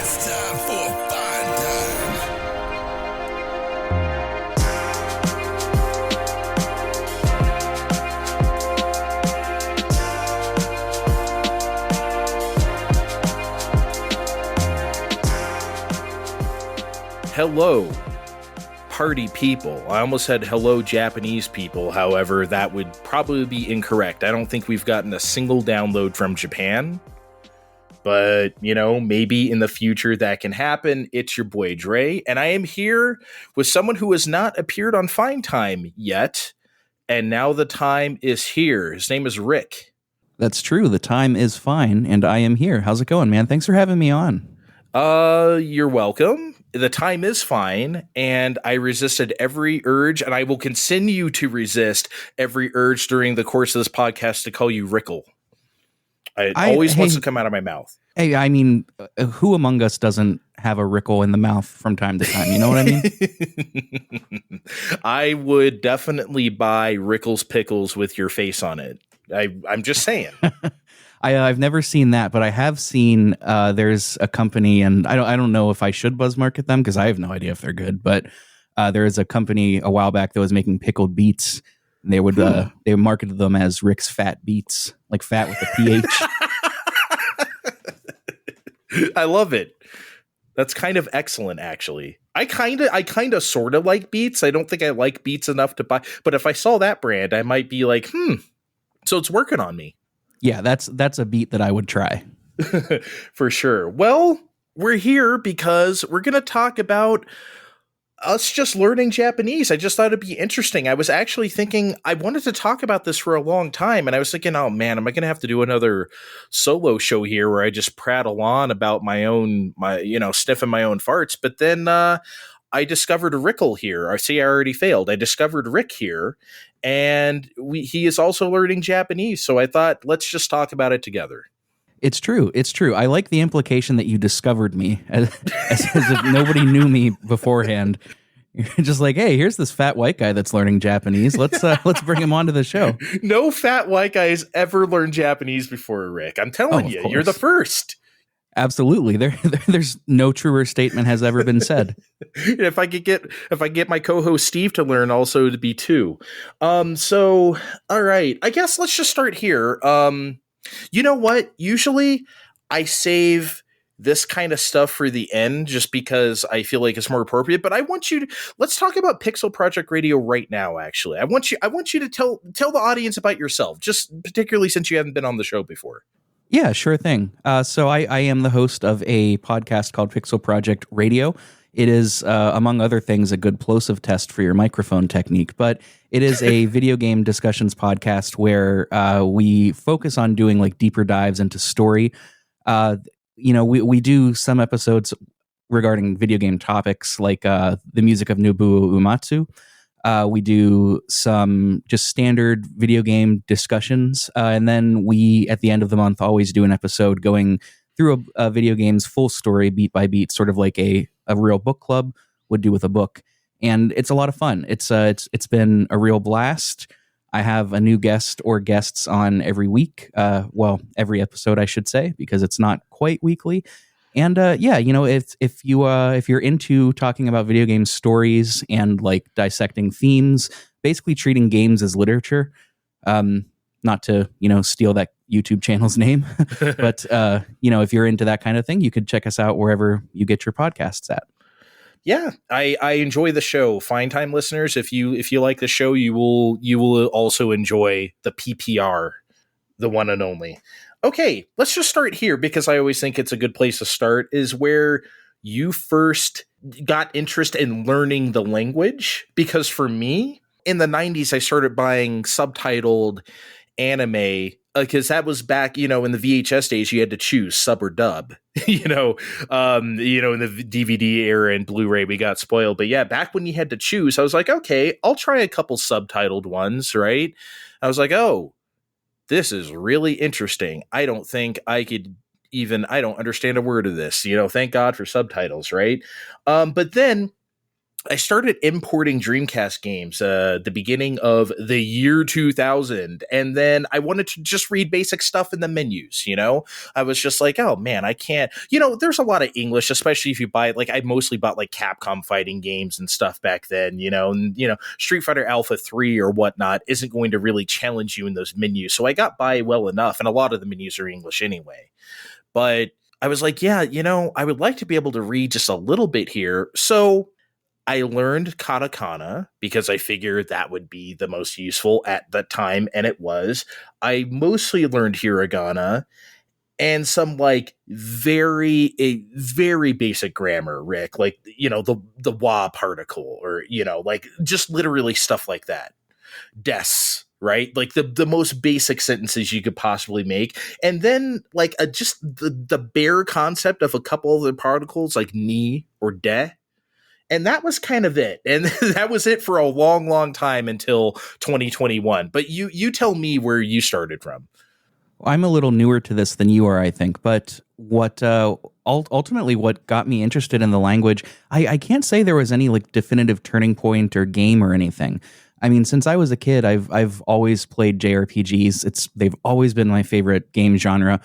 It's time for fine time. Hello, party people. I almost said hello, Japanese people. However, that would probably be incorrect. I don't think we've gotten a single download from Japan. But, maybe in the future that can happen. It's your boy Dre, and I am here with someone who has not appeared on Fine Time yet, and now the time is here. His name is Rick. That's true. The time is fine, and I am here. How's it going, man? Thanks for having me on. You're welcome. The time is fine, and I resisted every urge, and I will continue to resist every urge during the course of this podcast to call you Rickle. It always wants to come out of my mouth. Hey, I mean, who among us doesn't have a Rickle in the mouth from time to time? You know what I mean? I would definitely buy Rickle's Pickles with your face on it. I'm just saying. I've never seen that, but I have seen there's a company, and I don't know if I should buzz market them because I have no idea if they're good, but there is a company a while back that was making pickled beets. And they marketed them as Rick's Fat Beets, like fat with a PH. I love it. That's kind of excellent, actually. I kind of sort of like beets. I don't think I like beets enough to buy, but if I saw that brand, I might be like, so it's working on me. Yeah, that's a beet that I would try. For sure. Well, we're here because we're going to talk about us just learning Japanese. I just thought it'd be interesting. I was actually thinking I wanted to talk about this for a long time, and I was thinking, oh man, am I going to have to do another solo show here where I just prattle on about my sniffing my own farts? But then I discovered Rickle here. I already failed. I discovered Rick here, and he is also learning Japanese. So I thought, let's just talk about it together. It's true. It's true. I like the implication that you discovered me as if nobody knew me beforehand. You're just like, hey, here's this fat white guy that's learning Japanese. Let's bring him onto the show. No fat white guy has ever learned Japanese before, Rick. I'm telling you, you're the first. Absolutely. There's no truer statement has ever been said. If I get my co-host Steve to learn also to be two. So all right. I guess let's just start here. You know what? Usually I save this kind of stuff for the end just because I feel like it's more appropriate, but let's talk about Pixel Project Radio right now, actually. I want you to tell the audience about yourself, just particularly since you haven't been on the show before. Yeah, sure thing. So I am the host of a podcast called Pixel Project Radio. It is, among other things, a good plosive test for your microphone technique, but it is a video game discussions podcast where we focus on doing like deeper dives into story. We do some episodes regarding video game topics like the music of Nobuo Uematsu. We do some just standard video game discussions, and then we, at the end of the month, always do an episode going through a video game's full story, beat by beat, sort of like a real book club would do with a book. And it's a lot of fun. It's been a real blast. I have a new guest or guests on every week. Every episode, I should say, because it's not quite weekly. And if you're into talking about video game stories and like dissecting themes, basically treating games as literature, not to steal that YouTube channel's name, but if you're into that kind of thing, you could check us out wherever you get your podcasts at. Yeah, I enjoy the show. Fine Time listeners, if you like the show, you will also enjoy the PPR, the one and only. Okay, let's just start here because I always think it's a good place to start, is where you first got interest in learning the language. Because for me, in the 90s, I started buying subtitled anime because that was back, in the VHS days, you had to choose sub or dub, in the DVD era and Blu-ray, we got spoiled. But yeah, back when you had to choose, I was like, okay, I'll try a couple subtitled ones, right? I was like, oh, this is really interesting. I don't think I could I don't understand a word of this, thank God for subtitles, right? But then I started importing Dreamcast games the beginning of the year 2000, and then I wanted to just read basic stuff in the menus, you know? I was just like, oh man, I can't, you know, there's a lot of English, especially if you buy, like, I mostly bought like Capcom fighting games and stuff back then, you know, and, you know, Street Fighter Alpha 3 or whatnot isn't going to really challenge you in those menus. So I got by well enough, and a lot of the menus are English anyway. But I was like, yeah, you know, I would like to be able to read just a little bit here. So I learned katakana because I figured that would be the most useful at the time, and it was. I mostly learned hiragana and some like very basic grammar, Rick, like, you know, the wa particle, or, you know, like just literally stuff like that. Des, right? Like the most basic sentences you could possibly make. And then like just the bare concept of a couple of the particles like ni or de, and that was kind of it. And that was it for a long time until 2021. But you tell me where you started from. I'm a little newer to this than you are, I think. But what ultimately what got me interested in the language, I can't say there was any like definitive turning point or game or anything. I mean, since I was a kid, I've always played JRPGs. They've always been my favorite game genre.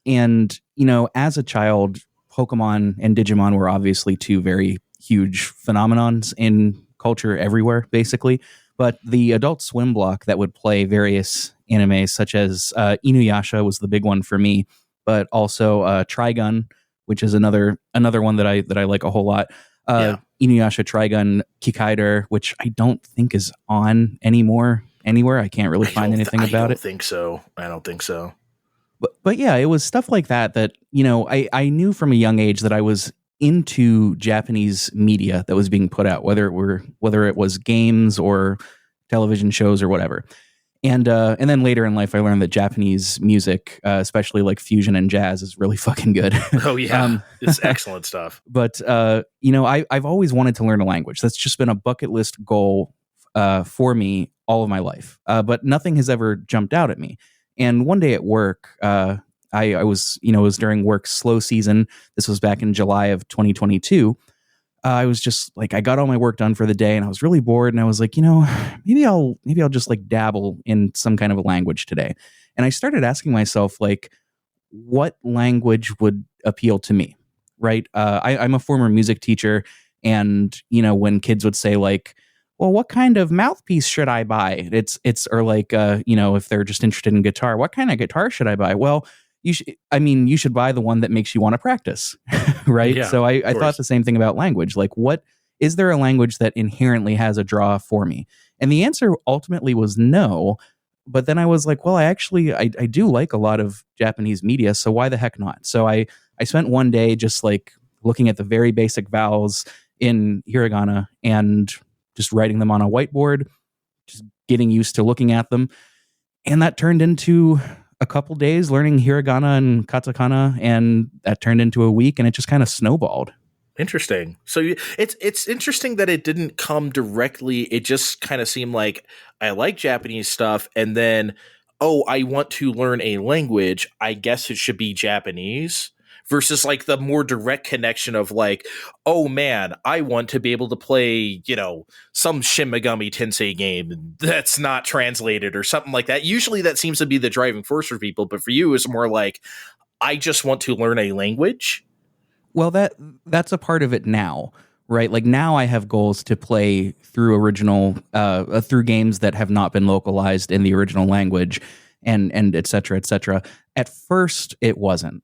And, you know, as a child, Pokemon and Digimon were obviously two very huge phenomenons in culture everywhere, basically. But the Adult Swim block that would play various animes, such as Inuyasha was the big one for me, but also Trigun, which is another one that I like a whole lot. Yeah. Inuyasha, Trigun, Kikaider, which I don't think is on anymore anywhere. I can't really find anything about I it. I don't think so. But yeah, it was stuff like that, you know, I knew from a young age that I was into Japanese media that was being put out, whether it was games or television shows or whatever. And then later in life, I learned that Japanese music, especially like fusion and jazz, is really fucking good. Oh yeah, it's excellent stuff. But you know, I've always wanted to learn a language. That's just been a bucket list goal for me all of my life. But nothing has ever jumped out at me. And one day at work, I was, you know, it was during work's slow season. This was back in July of 2022. I was just like, I got all my work done for the day, and I was really bored. And I was like, you know, maybe I'll just like dabble in some kind of a language today. And I started asking myself, like, what language would appeal to me, right? I'm a former music teacher, and you know, when kids would say like, well, what kind of mouthpiece should I buy? Or like, you know, if they're just interested in guitar, what kind of guitar should I buy? Well, you should buy the one that makes you want to practice, right? Yeah, So I thought the same thing about language. Like, what is there a language that inherently has a draw for me? And the answer ultimately was no. But then I was like, well, I do like a lot of Japanese media, so why the heck not? So I spent one day just like looking at the very basic vowels in hiragana and just writing them on a whiteboard, just getting used to looking at them. And that turned into a couple days learning hiragana and katakana, and that turned into a week, and it just kind of snowballed. Interesting. So it's interesting that it didn't come directly. It just kind of seemed like I like Japanese stuff, and then, oh, I want to learn a language. I guess it should be Japanese. Versus like the more direct connection of like, oh man, I want to be able to play, you know, some Shin Megami Tensei game that's not translated or something like that. Usually that seems to be the driving force for people, but for you it's more like, I just want to learn a language. Well, that's a part of it now, right? Like now I have goals to play through through games that have not been localized in the original language, and et cetera, et cetera. At first, it wasn't.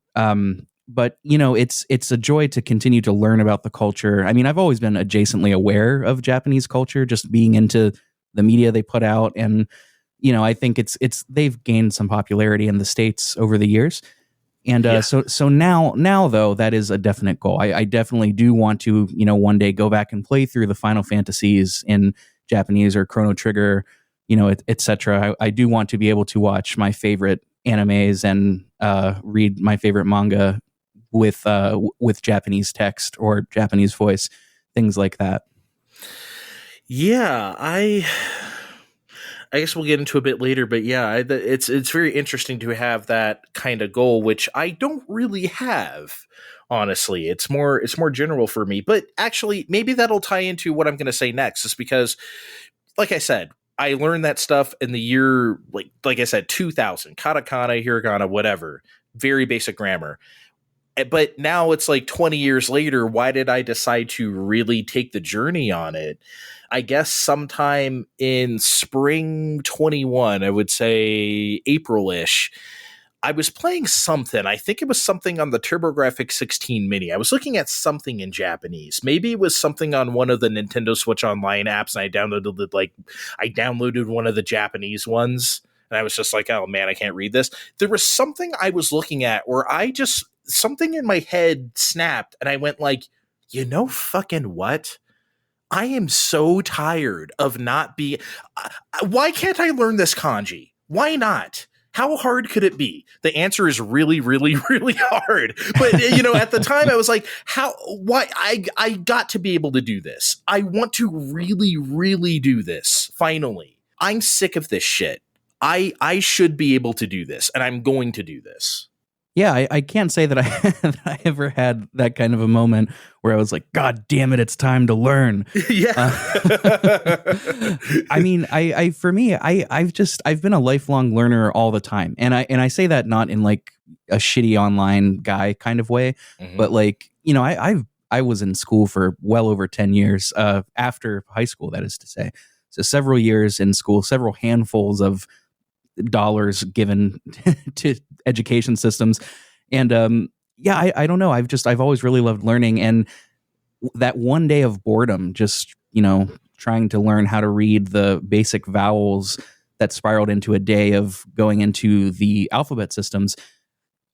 But you know, it's a joy to continue to learn about the culture. I mean, I've always been adjacently aware of Japanese culture, just being into the media they put out, and you know, I think it's they've gained some popularity in the States over the years. And so now though, that is a definite goal. I definitely do want to, you know, one day go back and play through the Final Fantasies in Japanese or Chrono Trigger, you know, et cetera. I do want to be able to watch my favorite animes and read my favorite manga with Japanese text or Japanese voice, things like that. Yeah, I guess we'll get into a bit later, but yeah, it's very interesting to have that kind of goal, which I don't really have. Honestly, it's more general for me. But actually, maybe that'll tie into what I'm going to say next, is because, like I said, I learned that stuff in the year, like I said, 2000, katakana, hiragana, whatever, very basic grammar. But now it's like 20 years later. Why did I decide to really take the journey on it? I guess sometime in spring 21, I would say April-ish, I was playing something. I think it was something on the TurboGrafx 16 Mini. I was looking at something in Japanese. Maybe it was something on one of the Nintendo Switch Online apps, and I downloaded one of the Japanese ones, and I was just like, oh man, I can't read this. There was something I was looking at where something in my head snapped, and I went like, you know fucking what? I am so tired of not being... why can't I learn this kanji? Why not? How hard could it be? The answer is really, really, really hard. But, at the time I was like, why? I got to be able to do this. I want to really, really do this. Finally. I'm sick of this shit. I should be able to do this, and I'm going to do this. Yeah, I can't say that that I ever had that kind of a moment where I was like, God damn it, it's time to learn. Yeah. I mean, I've been a lifelong learner all the time. And I say that not in like a shitty online guy kind of way, but like, I was in school for well over 10 years, after high school, that is to say. So several years in school, several handfuls of dollars given to education systems. And I don't know. I've always really loved learning. And that one day of boredom, just, trying to learn how to read the basic vowels that spiraled into a day of going into the alphabet systems.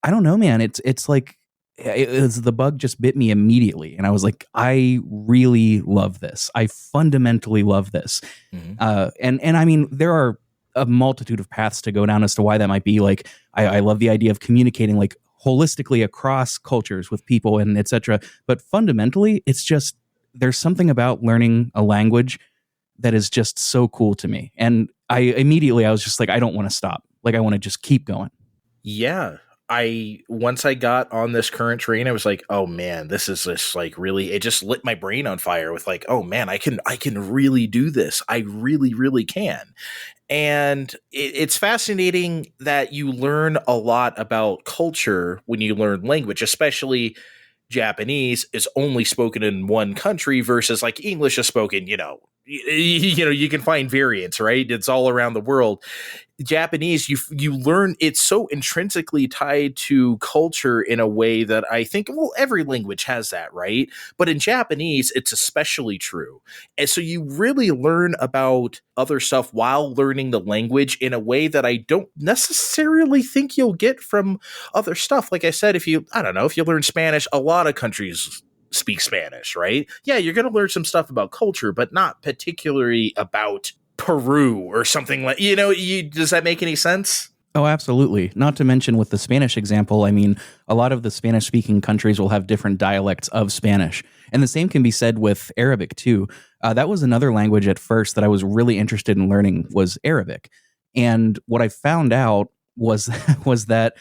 I don't know, man. It's like the bug just bit me immediately. And I was like, I really love this. I fundamentally love this. And I mean, there are a multitude of paths to go down as to why that might be. Like, I love the idea of communicating like holistically across cultures with people and etc. But fundamentally, it's just, there's something about learning a language that is just so cool to me. And I was just like, I don't want to stop. Like, I want to just keep going. Yeah. Once I got on this current train, I was like, oh man, this is just like really, it just lit my brain on fire with like, oh man, I can really do this. I really, really can. And it's fascinating that you learn a lot about culture when you learn language, especially Japanese is only spoken in one country versus like English is spoken, you can find variants, right? It's all around the world. Japanese, you learn, it's so intrinsically tied to culture in a way that I think, well, every language has that, right? But in Japanese, it's especially true. And so you really learn about other stuff while learning the language in a way that I don't necessarily think you'll get from other stuff. Like I said, if you learn Spanish, a lot of countries speak Spanish, right? Yeah, you're going to learn some stuff about culture, but not particularly about Peru or something like, does that make any sense? Oh, absolutely. Not to mention with the Spanish example, I mean, a lot of the Spanish speaking countries will have different dialects of Spanish. And the same can be said with Arabic too. That was another language at first that I was really interested in learning, was Arabic. And what I found out was that,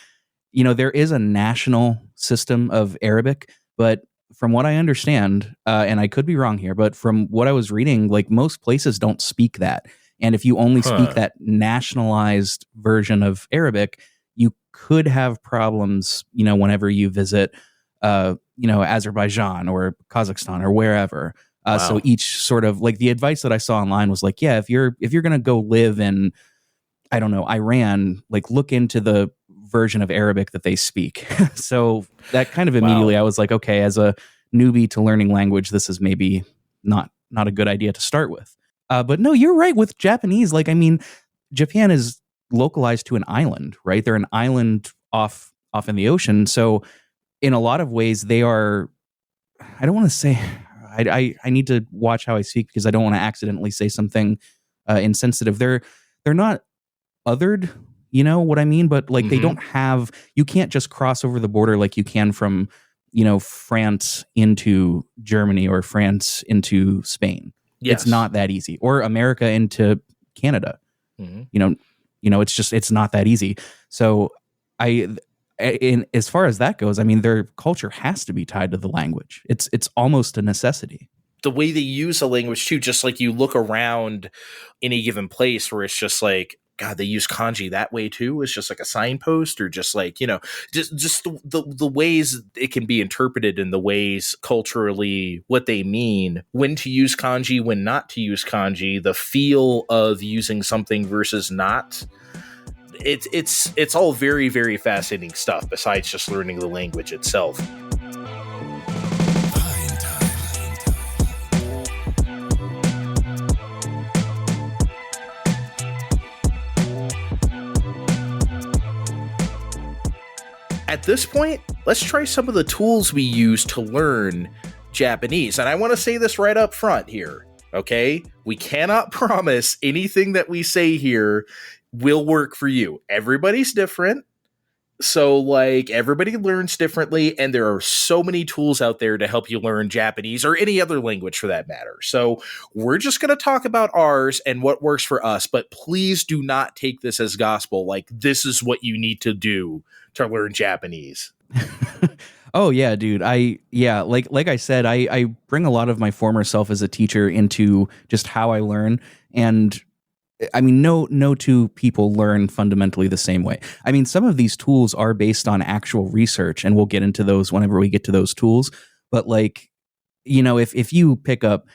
there is a national system of Arabic, but from what I understand, and I could be wrong here, but from what I was reading, like most places don't speak that. And if you only speak that nationalized version of Arabic, you could have problems, whenever you visit, Azerbaijan or Kazakhstan or wherever. Wow. So each sort of like the advice that I saw online was like, yeah, if you're going to go live in, I don't know, Iran, like look into the version of Arabic that they speak. So that kind of immediately I was like, okay, as a newbie to learning language, this is maybe not a good idea to start with. But no, you're right with Japanese. Like, I mean, Japan is localized to an island, right? They're an island off in the ocean. So in a lot of ways they are, I don't want to say, I need to watch how I speak because I don't want to accidentally say something insensitive. They're not othered, you know what I mean? But like they don't have, you can't just cross over the border like you can from, France into Germany or France into Spain. Yes. It's not that easy. Or America into Canada. Mm-hmm. It's not that easy. So as far as that goes, I mean, their culture has to be tied to the language. It's almost a necessity. The way they use a language too, just like you look around any given place where it's just like, God, they use kanji that way too. It's just like a signpost, or just like, just the ways it can be interpreted, and the ways culturally what they mean, when to use kanji, when not to use kanji, the feel of using something versus not. It's all very, very fascinating stuff besides just learning the language itself. Fine time. At this point, let's try some of the tools we use to learn Japanese. And I want to say this right up front here, okay? We cannot promise anything that we say here will work for you. Everybody's different. So, like, everybody learns differently, and there are so many tools out there to help you learn Japanese, or any other language for that matter. So, we're just going to talk about ours and what works for us, but please do not take this as gospel. Like, this is what you need to do to learn Japanese. Oh yeah, dude. Like I said, I bring a lot of my former self as a teacher into just how I learn. And I mean, no two people learn fundamentally the same way. I mean, some of these tools are based on actual research, and we'll get into those whenever we get to those tools. But like, if you pick up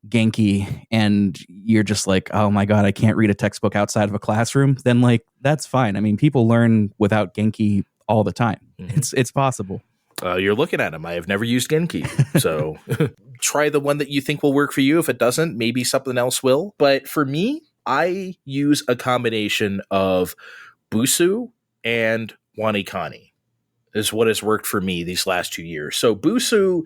Genki and you're just like, oh my God, I can't read a textbook outside of a classroom, then like, that's fine. I mean, people learn without Genki all the time. Mhm. It's possible. You're looking at them. I have never used Genki. So try the one that you think will work for you. If it doesn't, maybe something else will. But for me, I use a combination of Busu and Wanikani is what has worked for me these last 2 years. So Busu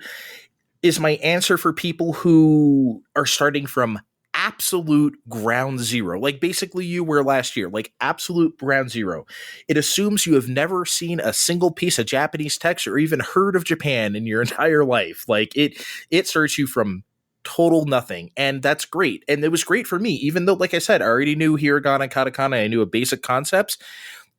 is my answer for people who are starting from absolute ground zero, like basically you were last year, like absolute ground zero. It assumes you have never seen a single piece of Japanese text or even heard of Japan in your entire life. Like it starts you from total nothing, and that's great. And it was great for me, even though, like I said, I already knew hiragana, katakana, I knew a basic concepts.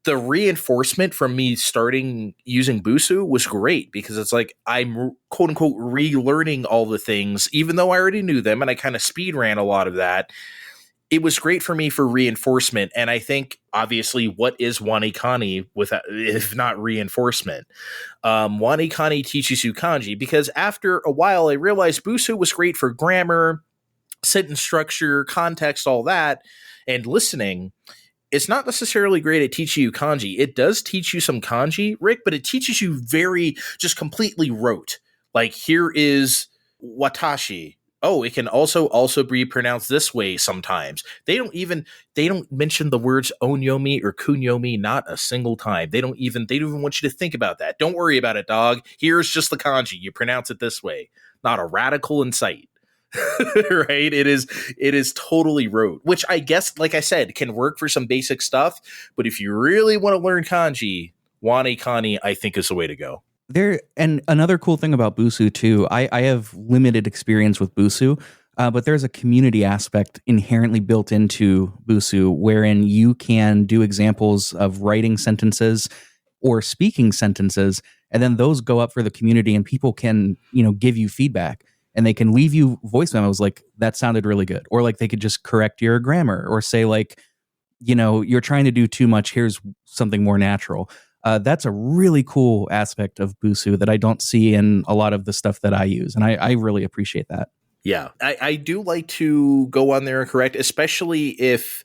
The reinforcement from me starting using Busu was great, because it's like I'm quote unquote relearning all the things, even though I already knew them, and I kind of speed ran a lot of that. It was great for me for reinforcement. And I think obviously, what is Wanikani without, if not reinforcement? Wanikani teaches you kanji, because after a while I realized Busu was great for grammar, sentence structure, context, all that, and listening. It's not necessarily great at teaching you kanji. It does teach you some kanji, Rick, but it teaches you very just completely rote. Like, here is watashi. Oh, it can also be pronounced this way sometimes. They don't mention the words onyomi or kunyomi not a single time. They don't even want you to think about that. Don't worry about it, dog. Here's just the kanji. You pronounce it this way. Not a radical in sight. Right? It is totally rote, which I guess, like I said, can work for some basic stuff. But if you really want to learn kanji, Wanikani, I think, is the way to go. And another cool thing about Busu too, I have limited experience with Busu, but there's a community aspect inherently built into Busu, wherein you can do examples of writing sentences or speaking sentences, and then those go up for the community, and people can, give you feedback. And they can leave you voice memos like, that sounded really good. Or like they could just correct your grammar, or say like, you're trying to do too much. Here's something more natural. That's a really cool aspect of Busu that I don't see in a lot of the stuff that I use. And I really appreciate that. Yeah, I do like to go on there and correct, especially if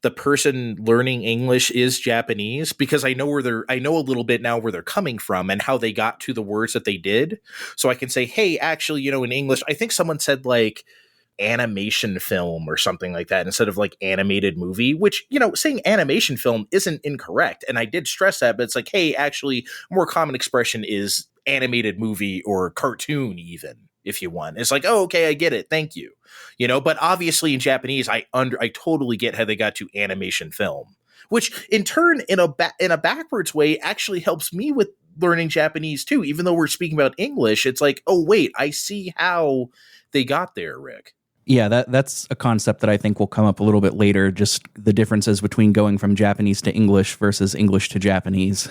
the person learning English is Japanese, because I know a little bit now where they're coming from and how they got to the words that they did. So I can say, hey, actually, in English, I think someone said like animation film or something like that instead of like animated movie, which, saying animation film isn't incorrect. And I did stress that, but it's like, hey, actually, more common expression is animated movie or cartoon even. If you want, it's like, oh, okay, I get it. Thank you. But obviously in Japanese, I totally get how they got to animation film, which in turn, in a backwards way, actually helps me with learning Japanese too. Even though we're speaking about English, it's like, oh, wait, I see how they got there, Rick. Yeah, that's a concept that I think will come up a little bit later, just the differences between going from Japanese to English versus English to Japanese.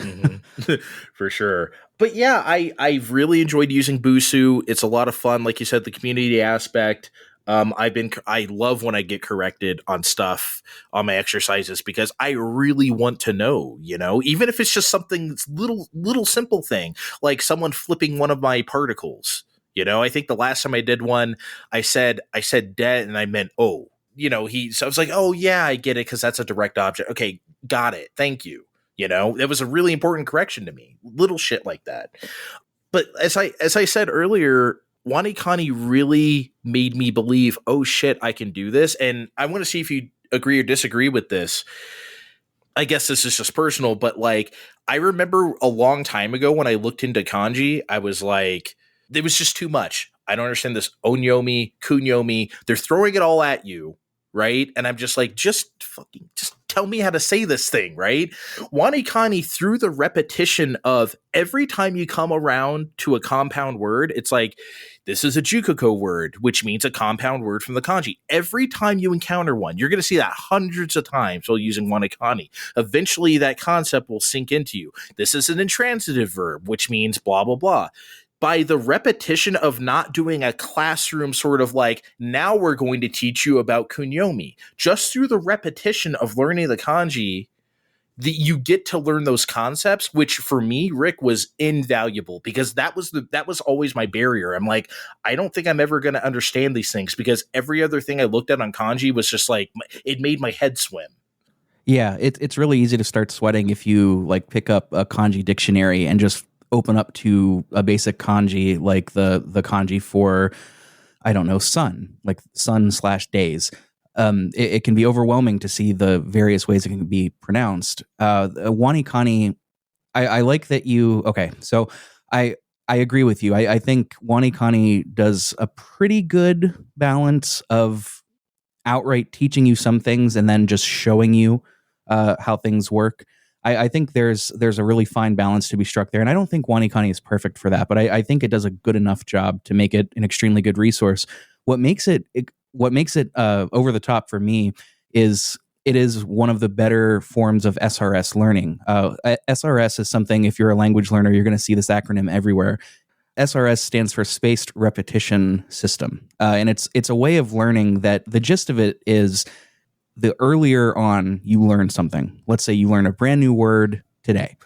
For sure. But yeah, I've really enjoyed using Busu. It's a lot of fun. Like you said, the community aspect. I love when I get corrected on stuff on my exercises because I really want to know, even if it's just something that's little simple thing, like someone flipping one of my particles. I think the last time I did one, I said dead and I meant oh. So I was like, oh yeah, I get it because that's a direct object. Okay, got it. Thank you. It was a really important correction to me. Little shit like that. But as I said earlier, Wanikani really made me believe, oh shit, I can do this. And I want to see if you agree or disagree with this. I guess this is just personal, but like I remember a long time ago when I looked into kanji, I was like, it was just too much. I don't understand this onyomi, kunyomi. They're throwing it all at you, right? And I'm just like, just tell me how to say this thing, right? Wanikani, through the repetition of every time you come around to a compound word, it's like, this is a Jukoko word, which means a compound word from the kanji. Every time you encounter one, you're going to see that hundreds of times while using Wanikani. Eventually, that concept will sink into you. This is an intransitive verb, which means blah, blah, blah. By the repetition of not doing a classroom sort of like, now we're going to teach you about kunyomi, just through the repetition of learning the kanji, you get to learn those concepts, which for me, Rick, was invaluable because that was always my barrier. I'm like, I don't think I'm ever going to understand these things because every other thing I looked at on kanji was just like, it made my head swim. Yeah, it's really easy to start sweating if you like pick up a kanji dictionary and just open up to a basic kanji like the kanji for, I don't know, sun, like sun/days. It can be overwhelming to see the various ways it can be pronounced. Wanikani, I like that you. Okay, so I agree with you. I think Wanikani does a pretty good balance of outright teaching you some things and then just showing you how things work. I think there's a really fine balance to be struck there, and I don't think Wanikani is perfect for that, but I think it does a good enough job to make it an extremely good resource. What makes it over the top for me is it is one of the better forms of SRS learning. SRS is something, if you're a language learner, you're going to see this acronym everywhere. SRS stands for Spaced Repetition System, and it's a way of learning that the gist of it is the earlier on you learn something. Let's say you learn a brand new word today.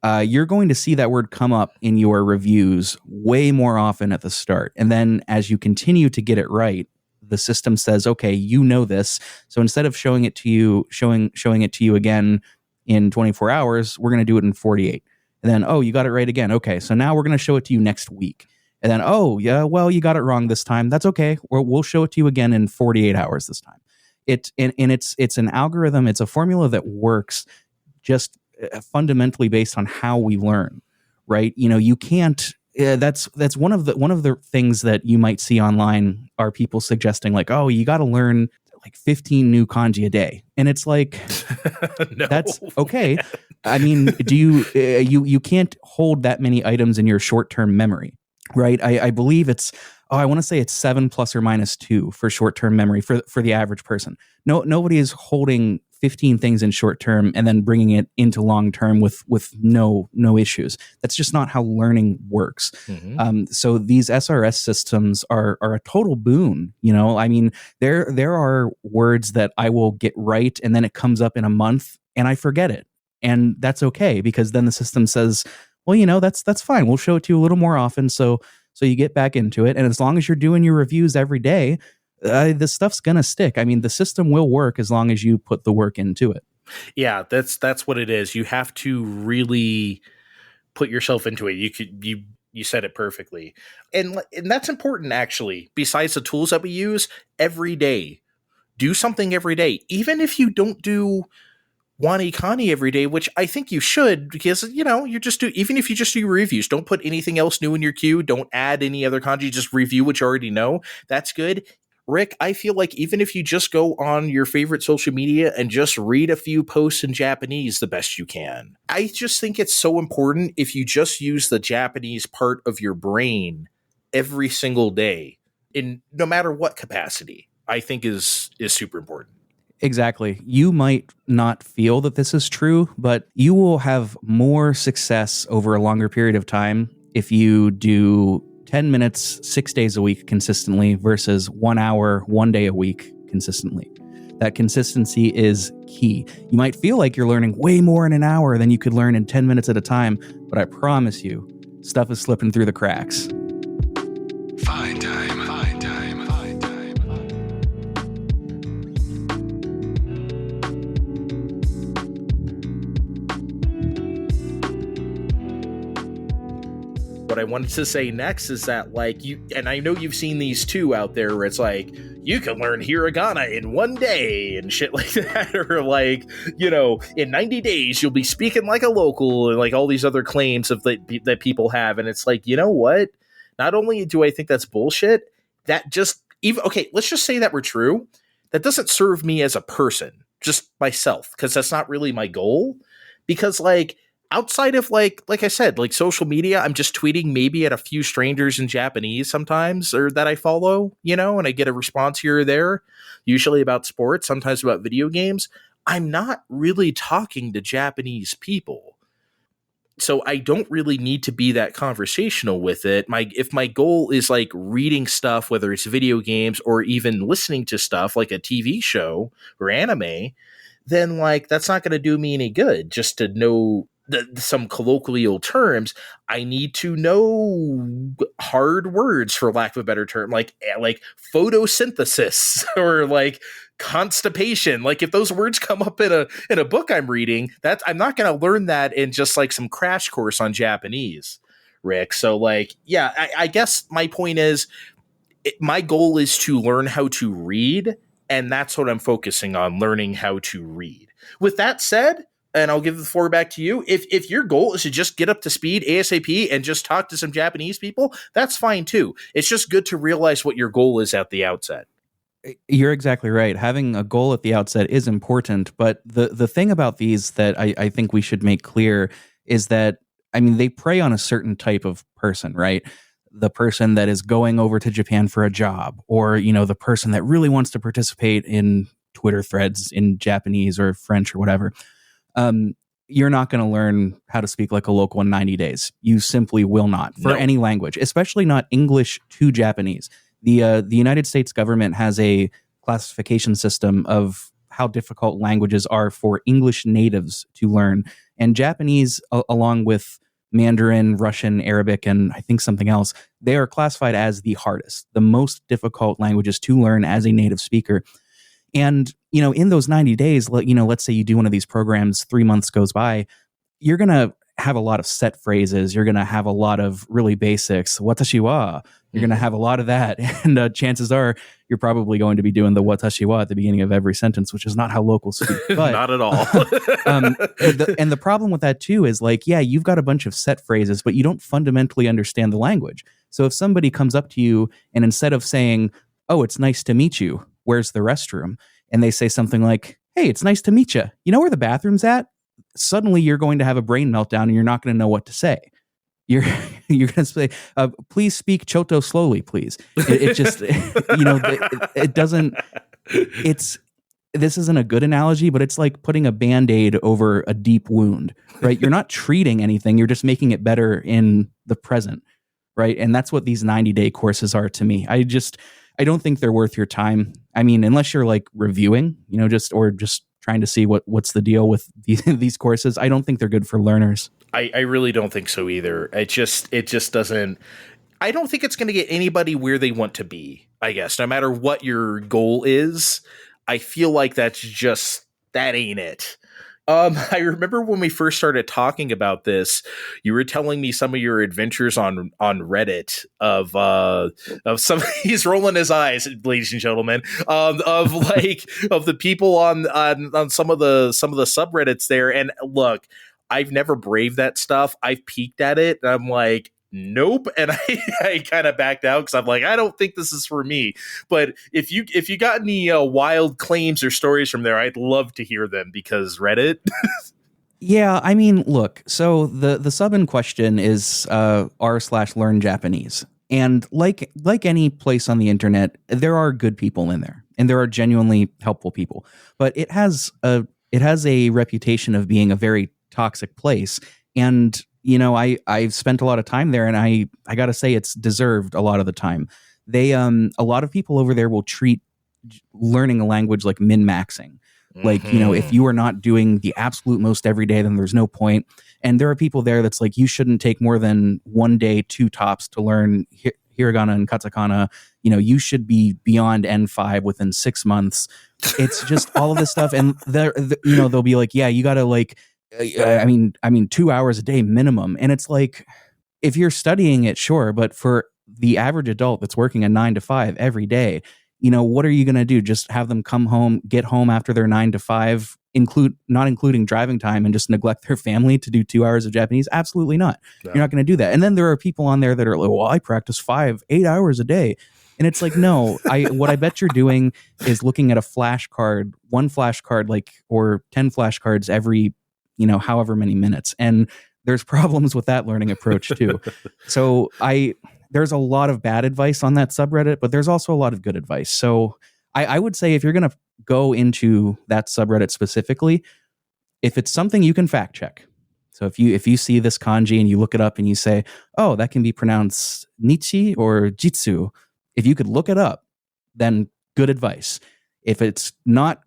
You're going to see that word come up in your reviews way more often at the start. And then as you continue to get it right, the system says, okay, you know this. So instead of showing it to you again in 24 hours, we're going to do it in 48. And then, oh, you got it right again. Okay, so now we're going to show it to you next week. And then, oh, yeah, well, you got it wrong this time. That's okay. We'll show it to you again in 48 hours this time. It's an algorithm. It's a formula that works just fundamentally based on how we learn, right? You can't. That's one of the things that you might see online are people suggesting like, oh, you got to learn like 15 new kanji a day, and it's like, No, that's okay. Man. I mean, do you can't hold that many items in your short-term memory, right? I believe it's. Oh, I want to say it's 7 ± 2 for short-term memory for the average person. Nobody is holding 15 things in short-term and then bringing it into long-term with no issues. That's just not how learning works. Mm-hmm. So these SRS systems are a total boon. I mean, there are words that I will get right and then it comes up in a month and I forget it, and that's okay because then the system says, well, that's fine. We'll show it to you a little more often. So you get back into it. And as long as you're doing your reviews every day, this stuff's going to stick. I mean, the system will work as long as you put the work into it. Yeah, that's what it is. You have to really put yourself into it. You said it perfectly. And that's important, actually. Besides the tools that we use every day, do something every day. Even if you don't do Wanikani every day, which I think you should, because even if you just do reviews, don't put anything else new in your queue, don't add any other kanji, just review what you already know. That's good. Rick, I feel like even if you just go on your favorite social media and just read a few posts in Japanese the best you can. I just think it's so important if you just use the Japanese part of your brain every single day. in no matter what capacity, I think is super important. Exactly. You might not feel that this is true, but you will have more success over a longer period of time if you do 10 minutes, 6 days a week consistently versus 1 hour, 1 day a week consistently. That consistency is key. You might feel like you're learning way more in an hour than you could learn in 10 minutes at a time, but I promise you, stuff is slipping through the cracks. Fine time. Fine time. Fine time. What I wanted to say next is that, like, you, and I know you've seen these too out there where it's like, you can learn hiragana in 1 day and shit like that, or like, you know, in 90 days you'll be speaking like a local, and like all these other claims of that people have. And it's like, you know what? Not only do I think that's bullshit, that just even, okay, let's just say that we're true. That doesn't serve me as a person, just myself, because that's not really my goal. Because like, outside of like I said, like social media, I'm just tweeting maybe at a few strangers in Japanese sometimes, or that I follow, you know, and I get a response here or there, usually about sports, sometimes about video games. I'm not really talking to Japanese people. So I don't really need to be that conversational with it. If my goal is like reading stuff, whether it's video games or even listening to stuff like a TV show or anime, then like that's not going to do me any good just to know some colloquial terms. I need to know hard words, for lack of a better term, like photosynthesis or like constipation. Like if those words come up in a book I'm reading, that I'm not going to learn that in just like some crash course on Japanese, Rick. So like, yeah, I guess my point is my goal is to learn how to read, and that's what I'm focusing on, learning how to read. With that said, and I'll give the floor back to you, if your goal is to just get up to speed ASAP and just talk to some Japanese people, that's fine too. It's just good to realize what your goal is at the outset. You're exactly right. Having a goal at the outset is important, but the thing about these that I think we should make clear is that, I mean, they prey on a certain type of person, right? The person that is going over to Japan for a job, or, you know, the person that really wants to participate in Twitter threads in Japanese or French or whatever. You're not going to learn how to speak like a local in 90 days. You simply will not, for any language, especially not English to Japanese. The United States government has a classification system of how difficult languages are for English natives to learn. And Japanese, along with Mandarin, Russian, Arabic, and I think something else, they are classified as the hardest, the most difficult languages to learn as a native speaker. And, you know, in those 90 days, you know, let's say you do one of these programs, 3 months goes by, you're going to have a lot of set phrases. You're going to have a lot of really basics. Watashi wa. You're going to have a lot of that. And chances are you're probably going to be doing the watashi wa at the beginning of every sentence, which is not how locals speak. But, not at all. And the problem with that too is like, yeah, you've got a bunch of set phrases, but you don't fundamentally understand the language. So if somebody comes up to you and instead of saying, "Oh, it's nice to meet you, where's the restroom?" and they say something like, "Hey, it's nice to meet you. You know where the bathroom's at?" Suddenly you're going to have a brain meltdown and you're not going to know what to say. You're going to say, "Please speak Choto slowly, please." It just, you know, it doesn't, this isn't a good analogy, but it's like putting a Band-Aid over a deep wound, right? You're not treating anything. You're just making it better in the present, right? And that's what these 90-day courses are to me. I don't think they're worth your time. I mean, unless you're like reviewing, you know, just trying to see what's the deal with these courses. I don't think they're good for learners. I really don't think so either. It just doesn't. I don't think it's going to get anybody where they want to be, I guess. No matter what your goal is, I feel like that ain't it. I remember when we first started talking about this, you were telling me some of your adventures on Reddit of some. He's rolling his eyes, ladies and gentlemen, of the people on some of the subreddits there. And look, I've never braved that stuff. I've peeked at it, and I'm like, nope. And I kind of backed out because I'm like, I don't think this is for me. But if you got any wild claims or stories from there, I'd love to hear them, because Reddit. Yeah, I mean, look, so the sub in question is r/learn Japanese. And like any place on the internet, there are good people in there, and there are genuinely helpful people. But it has a reputation of being a very toxic place. And I've spent a lot of time there, and I got to say it's deserved a lot of the time. They a lot of people over there will treat learning a language like min-maxing. Like, if you are not doing the absolute most every day, then there's no point. And there are people there that's like, you shouldn't take more than 1 day, 2 tops to learn hiragana and katakana. You should be beyond N5 within 6 months. It's just all of this stuff. And they'll be like, yeah, you got to like, I mean, 2 hours a day minimum. And it's like, if you're studying it, sure. But for the average adult that's working a 9 to 5 every day, what are you going to do? Just have them get home after their 9 to 5, not including driving time, and just neglect their family to do 2 hours of Japanese? Absolutely not. No. You're not going to do that. And then there are people on there that are like, well, I practice 8 hours a day. And it's like, no, what I bet you're doing is looking at one flashcard, or 10 flashcards every, however many minutes. And there's problems with that learning approach too. So there's a lot of bad advice on that subreddit, but there's also a lot of good advice. So I would say, if you're going to go into that subreddit specifically, if it's something you can fact check. So if you see this kanji and you look it up and you say, oh, that can be pronounced nichi or jitsu, if you could look it up, then good advice. If it's not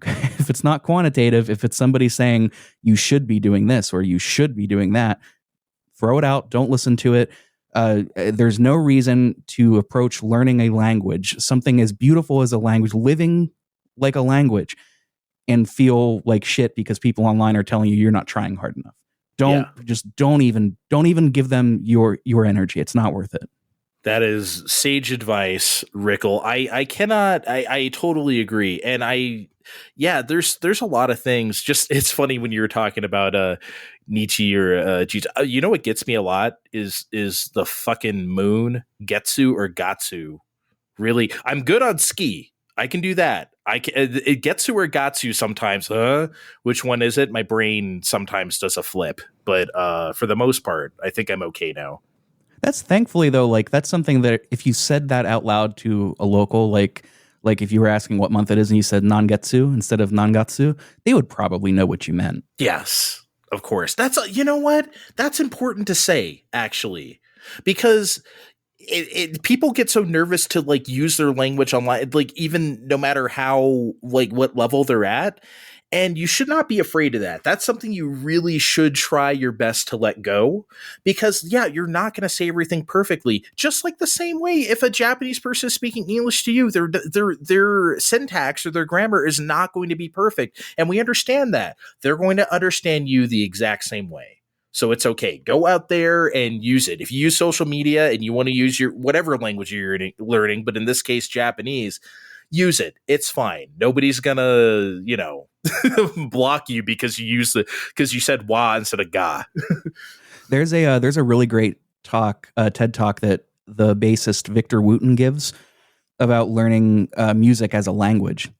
quantitative, if it's somebody saying you should be doing this or you should be doing that, throw it out. Don't listen to it. There's no reason to approach learning a language, something as beautiful as a language, living like a language, and feel like shit because people online are telling you you're not trying hard enough. Don't even give them your energy. It's not worth it. That is sage advice, Rickle. I totally agree. And there's a lot of things. Just, it's funny when you were talking about Nietzsche or Jesus. What gets me a lot is the fucking moon, Getsu or Gatsu. Really, I'm good on ski. I can do that. It Getsu or Gatsu sometimes. Which one is it? My brain sometimes does a flip, but for the most part, I think I'm okay now. That's thankfully though, like that's something that if you said that out loud to a local, like if you were asking what month it is and you said Nangetsu instead of Nangatsu, they would probably know what you meant. Yes, of course. That's what? That's important to say, actually, because people get so nervous to like use their language online, like even no matter how, like what level they're at. And you should not be afraid of that. That's something you really should try your best to let go, because you're not going to say everything perfectly. Just like the same way, if a Japanese person is speaking English to you, their syntax or their grammar is not going to be perfect. And we understand that. They're going to understand you the exact same way. So it's okay. Go out there and use it. If you use social media and you want to use your whatever language you're learning, but in this case, Japanese, use it. It's fine. Nobody's gonna, block you because you said wa instead of ga. There's a really great talk, TED talk that the bassist Victor Wooten gives about learning music as a language.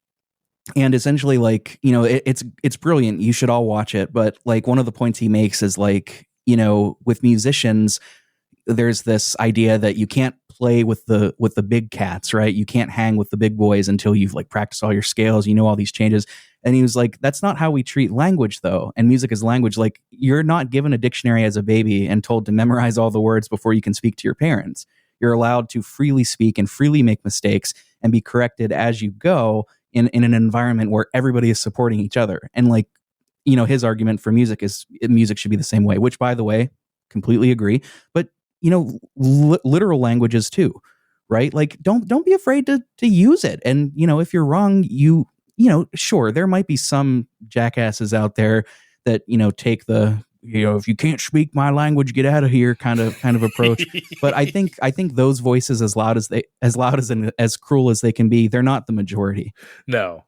And essentially, like, it's brilliant. You should all watch it. But like one of the points he makes is like, with musicians, there's this idea that you can't play with the big cats, right? You can't hang with the big boys until you've like practiced all your scales, all these changes. And he was like, that's not how we treat language though. And music as language, like you're not given a dictionary as a baby and told to memorize all the words before you can speak to your parents. You're allowed to freely speak and freely make mistakes and be corrected as you go in an environment where everybody is supporting each other. And like, his argument for music is music should be the same way, which by the way, completely agree. But literal languages too, right? Like don't be afraid to use it. And if you're wrong, sure, there might be some jackasses out there that take the if you can't speak my language, get out of here kind of approach. But I think those voices, as loud and as cruel as they can be, they're not the majority. No,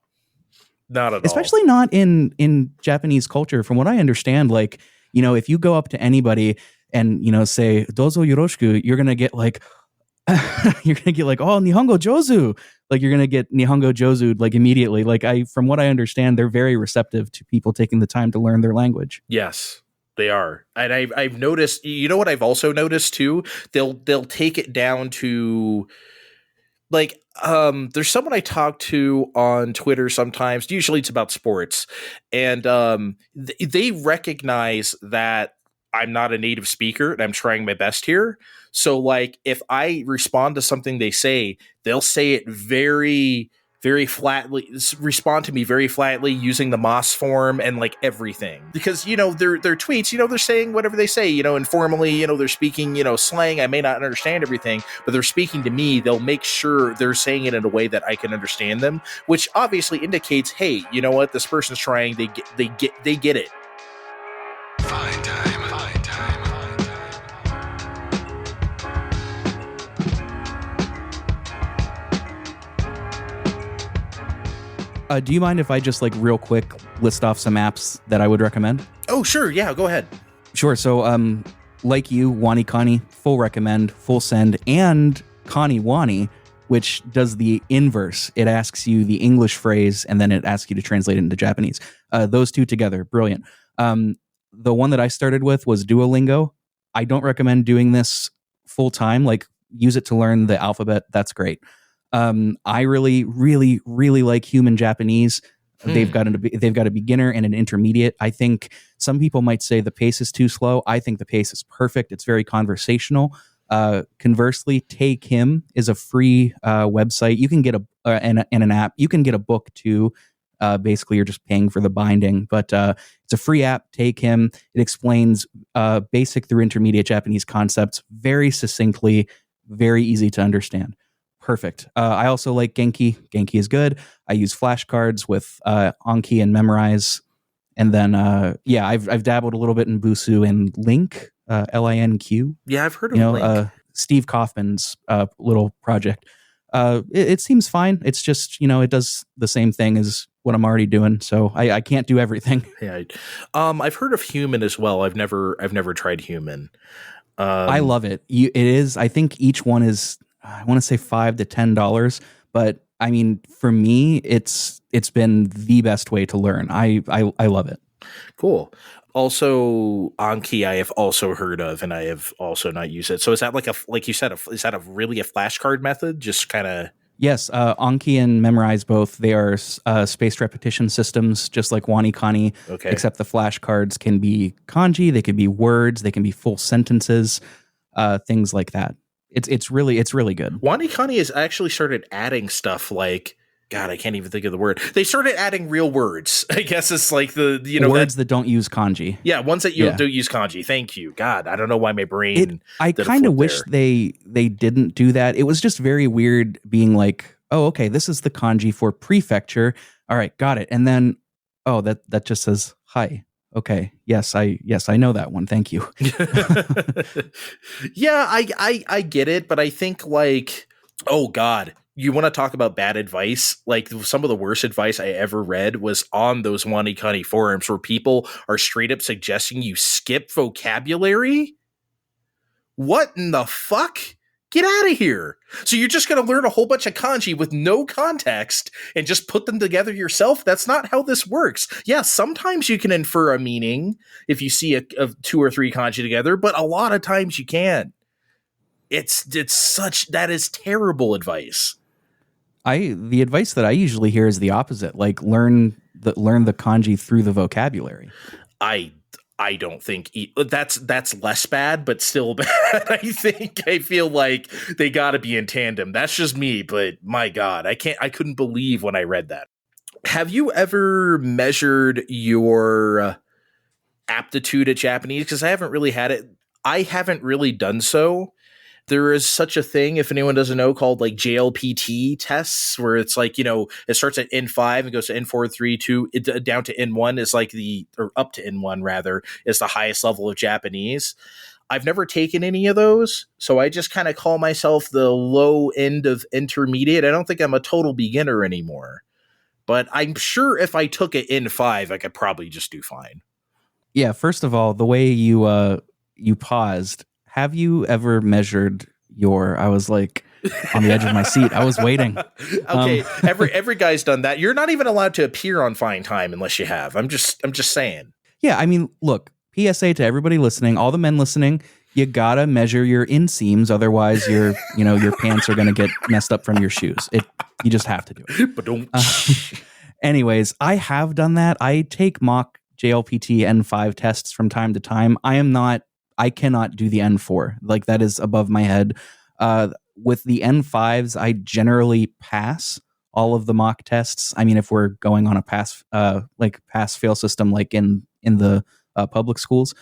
not at all. Especially not in Japanese culture. From what I understand, like if you go up to anybody and say dozo yoroshiku, you're gonna get like oh nihongo jozu, like you're gonna get nihongo jozu like immediately. Like from what I understand, they're very receptive to people taking the time to learn their language. Yes, They are. And I've noticed, you know what I've also noticed too? They'll take it down to like there's someone I talk to on Twitter sometimes, usually it's about sports, and they recognize that I'm not a native speaker and I'm trying my best here. So like if I respond to something they say, they'll say it very flatly, respond to me very flatly using the Moss form and like everything, because their tweets, they're saying whatever they say, informally, they're speaking, slang. I may not understand everything, but they're speaking to me. They'll make sure they're saying it in a way that I can understand them, which obviously indicates, hey, you know what, this person's trying. They get it. Fine time. Fine time. Do you mind if I just like real quick list off some apps that I would recommend? Oh, sure. Yeah, go ahead. Sure. So, like you, WaniKani, full recommend, full send, and Kani Wani, which does the inverse. It asks you the English phrase, and then it asks you to translate it into Japanese. Those two together, brilliant. The one that I started with was Duolingo. I don't recommend doing this full time. Like, use it to learn the alphabet. That's great. I really, really, really like Human Japanese. They've got a beginner and an intermediate. I think some people might say the pace is too slow. I think the pace is perfect. It's very conversational. Conversely, Take Him is a free website. You can get and an app. You can get a book too. Basically, you're just paying for the binding, but it's a free app. Take Him. It explains basic through intermediate Japanese concepts very succinctly, very easy to understand. Perfect. I also like Genki. Genki is good. I use flashcards with Anki and Memorize. And then, I've dabbled a little bit in Busu and Link, Linq. Yeah, I've heard of Link. Steve Kaufman's little project. It seems fine. It's just, it does the same thing as what I'm already doing. So I can't do everything. Yeah. I've heard of Human as well. I've never tried Human. I love it. It is. I think each one is, I want to say $5 to $10, but I mean, for me, it's been the best way to learn. I love it. Cool. Also, Anki, I have also heard of, and I have also not used it. So is that like you said, is that really a flashcard method? Just kind of. Yes, Anki and Memorize both. They are spaced repetition systems, just like WaniKani. Okay. Except the flashcards can be kanji, they can be words, they can be full sentences, things like that. It's really good. WaniKani has actually started adding stuff like, God, I can't even think of the word. They started adding real words. I guess it's like the words that don't use kanji. Yeah, ones that you don't use kanji. Thank you. God, I don't know why my brain. I kind of wish they didn't do that. It was just very weird being like, oh, okay, this is the kanji for prefecture. All right, got it. And then, oh, that just says hi. Okay. Yes, I know that one. Thank you. Yeah, I get it, but I think like, oh God, you want to talk about bad advice? Like some of the worst advice I ever read was on those WaniKani forums where people are straight up suggesting you skip vocabulary. What in the fuck? Get out of here. So you're just going to learn a whole bunch of kanji with no context and just put them together yourself? That's not how this works. Yeah, sometimes you can infer a meaning if you see a 2 or 3 kanji together, but a lot of times you can't. That is terrible advice. The advice that I usually hear is the opposite. Like learn the kanji through the vocabulary. I don't think that's less bad, but still bad. I feel like they got to be in tandem. That's just me, but my God, I couldn't believe when I read that. Have you ever measured your aptitude at Japanese? Because I haven't really had it. I haven't really done so. There is such a thing, if anyone doesn't know, called like JLPT tests, where it's like, it starts at N5 and goes to N4, 3, 2, down to N1 is like or up to N1 rather, is the highest level of Japanese. I've never taken any of those, so I just kind of call myself the low end of intermediate. I don't think I'm a total beginner anymore, but I'm sure if I took it N5, I could probably just do fine. Yeah, first of all, the way you paused, have you ever measured I was like on the edge of my seat. I was waiting. Okay. Every guy's done that. You're not even allowed to appear on Fine Time unless you have. I'm just saying. Yeah. I mean, look, PSA to everybody listening, all the men listening, you gotta measure your inseams, otherwise your pants are gonna get messed up from your shoes. You just have to do it. But don't. Anyways, I have done that. I take mock JLPT N5 tests from time to time. I cannot do the N4. Like, that is above my head. With the N5s, I generally pass all of the mock tests. I mean, if we're going on a pass fail system, like in the public schools.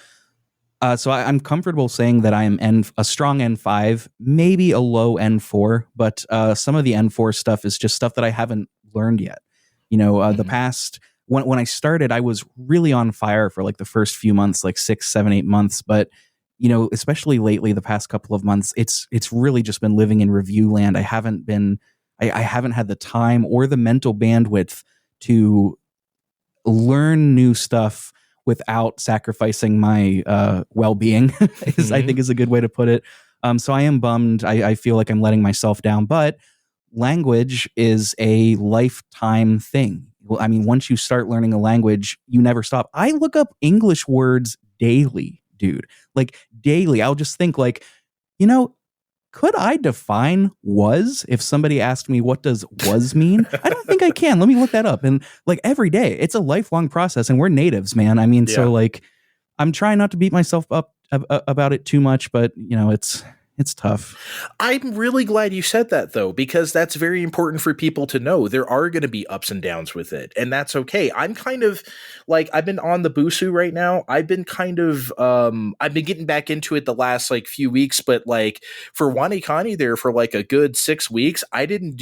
So I'm comfortable saying that I am a strong N5, maybe a low N4, but some of the N4 stuff is just stuff that I haven't learned yet. The past, when I started, I was really on fire for like the first few months, like 6, 7, 8 months. But, especially lately, the past couple of months, it's really just been living in review land. I haven't had the time or the mental bandwidth to learn new stuff without sacrificing my well-being, I think is a good way to put it. So I am bummed. I feel like I'm letting myself down, but language is a lifetime thing. Well, I mean, once you start learning a language, you never stop. I look up English words daily, dude. Like, daily. I'll just think like, could I define was if somebody asked me what does was mean? I don't think I can. Let me look that up. And like every day, it's a lifelong process, and we're natives, man. I mean, So like, I'm trying not to beat myself up about it too much, but it's tough. I'm really glad you said that, though, because that's very important for people to know. There are going to be ups and downs with it, and that's okay. I'm kind of like, I've been on the Busu right now. I've been kind of, I've been getting back into it the last like few weeks, but like for Wanikani there for like a good 6 weeks, I didn't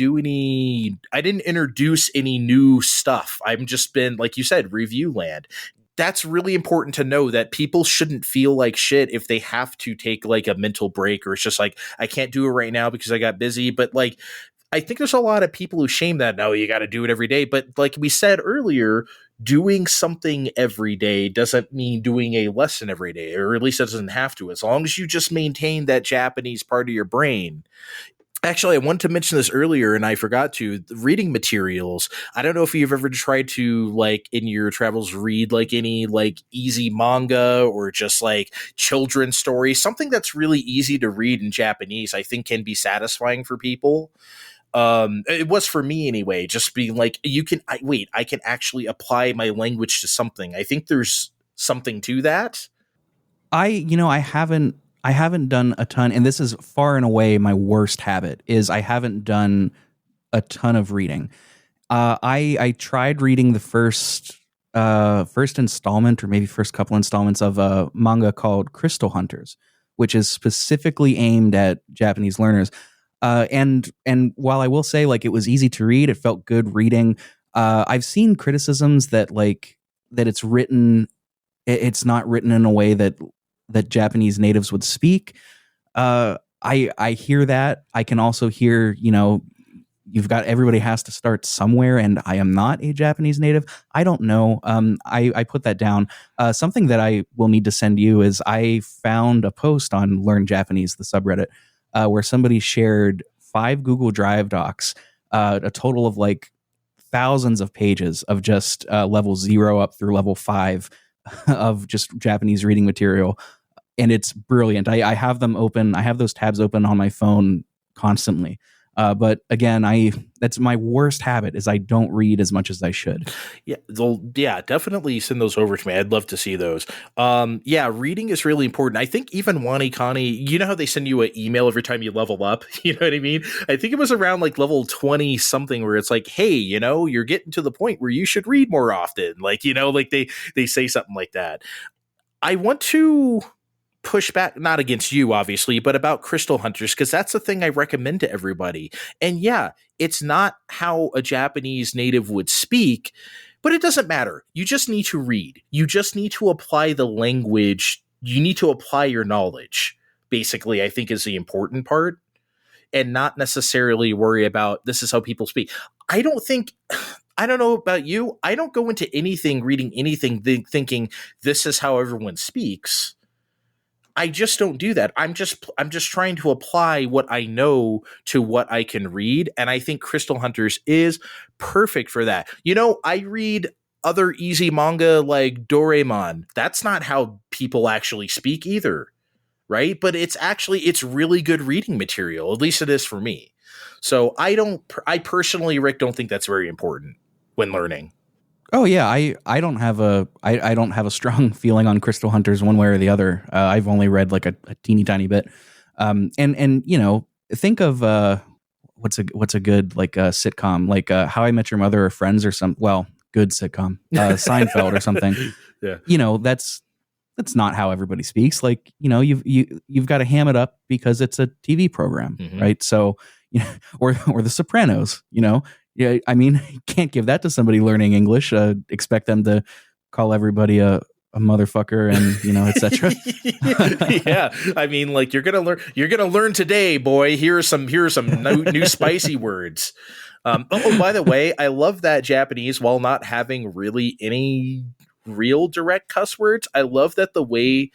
introduce any new stuff. I've just been, like you said, review land. That's really important to know, that people shouldn't feel like shit if they have to take like a mental break, or it's just like, I can't do it right now because I got busy. But like, I think there's a lot of people who shame that. No, you got to do it every day. But like we said earlier, doing something every day doesn't mean doing a lesson every day, or at least it doesn't have to, as long as you just maintain that Japanese part of your brain. Actually, I wanted to mention this earlier and I forgot to. The reading materials. I don't know if you've ever tried to, like, in your travels, read like any like easy manga or just like children's stories. Something that's really easy to read in Japanese, I think, can be satisfying for people. It was for me anyway, just being like, I can actually apply my language to something. I think there's something to that. I haven't done a ton, and this is far and away my worst habit, is I haven't done a ton of reading. I tried reading the first installment, or maybe first couple installments of a manga called Crystal Hunters, which is specifically aimed at Japanese learners. And while I will say, like, it was easy to read, it felt good reading. I've seen criticisms that it's not written in a way that Japanese natives would speak. I hear that. I can also hear, everybody has to start somewhere, and I am not a Japanese native. I don't know. I put that down. Something that I will need to send you is, I found a post on Learn Japanese, the subreddit, where somebody shared 5 Google Drive docs, a total of like thousands of pages of just level 0 up through level 5 of just Japanese reading material. And it's brilliant. I have them open. I have those tabs open on my phone constantly. But again, that's my worst habit, is I don't read as much as I should. Yeah, definitely send those over to me. I'd love to see those. Reading is really important. I think even Wanikani, you know how they send you an email every time you level up? You know what I mean? I think it was around like level 20 something where it's like, hey, you're getting to the point where you should read more often. Like, like they say something like that. I want to push back, not against you, obviously, but about Crystal Hunters, because that's the thing I recommend to everybody. And yeah, it's not how a Japanese native would speak, but it doesn't matter. You just need to read. You just need to apply the language. You need to apply your knowledge, basically, I think, is the important part, and not necessarily worry about this is how people speak. I don't know about you. I don't go into anything, reading anything, thinking this is how everyone speaks. I just don't do that. I'm just trying to apply what I know to what I can read, and I think Crystal Hunters is perfect for that. I read other easy manga like Doraemon. That's not how people actually speak either, right? But it's really good reading material. At least it is for me. So I personally, Rick, don't think that's very important when learning. Oh yeah, I don't have I don't have a strong feeling on Crystal Hunters one way or the other. I've only read like a teeny tiny bit. And you know, think of what's a good like sitcom like How I Met Your Mother or Friends or some good sitcom Seinfeld or something. Yeah. You know, that's not how everybody speaks. Like, you know, you've got to ham it up because it's a TV program, right? So, you know, or The Sopranos, you know. Yeah, I mean, you can't give that to somebody learning English. Expect them to call everybody a motherfucker and, you know, etc. Yeah, I mean, like you're gonna learn today, boy. Here are some new spicy words. By the way, I love that Japanese, while not having really any real direct cuss words, I love that the way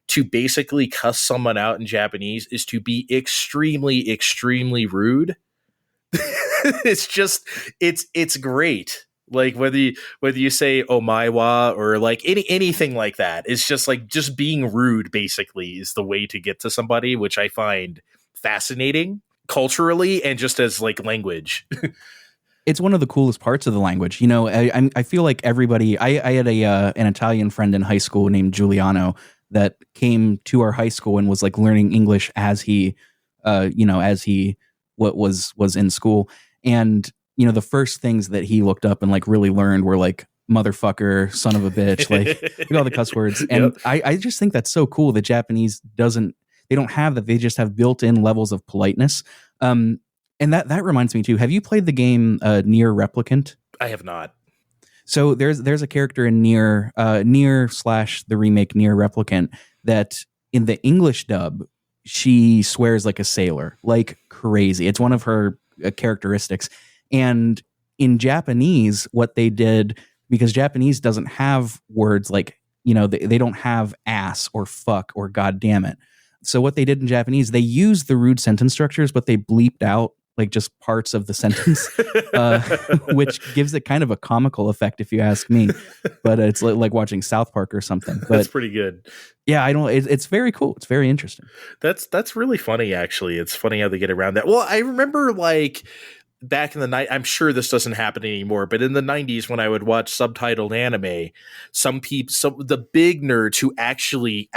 to basically cuss someone out in Japanese is to be extremely, extremely rude. it's great. Like whether you say "omae or like anything like that, it's just like just being rude basically is the way to get to somebody, which I find fascinating culturally and just as like language. It's one of the coolest parts of the language. You know, I feel like everybody. I had an Italian friend in high school named Giuliano that came to our high school and was like learning English as he was in school. And, you know, the first things that he looked up and like really learned were like motherfucker, son of a bitch, like all the cuss words. And yep. I just think that's so cool that Japanese they don't have that. They just have built-in levels of politeness. And that reminds me too. Have you played the game Nier Replicant? I have not. So there's a character in Nier / the remake Nier Replicant that in the English dub, she swears like a sailor, like crazy. It's one of her characteristics. And in Japanese, what they did, because Japanese doesn't have words like, you know, they don't have ass or fuck or god damn it. So what they did in Japanese, they used the rude sentence structures, but they bleeped out like just parts of the sentence, which gives it kind of a comical effect, if you ask me. But it's like watching South Park or something. But that's pretty good. Yeah, it's very cool. It's very interesting. That's really funny, actually. It's funny how they get around that. Well, I remember like back in the night, I'm sure this doesn't happen anymore, but in the 90s when I would watch subtitled anime, the big nerds who actually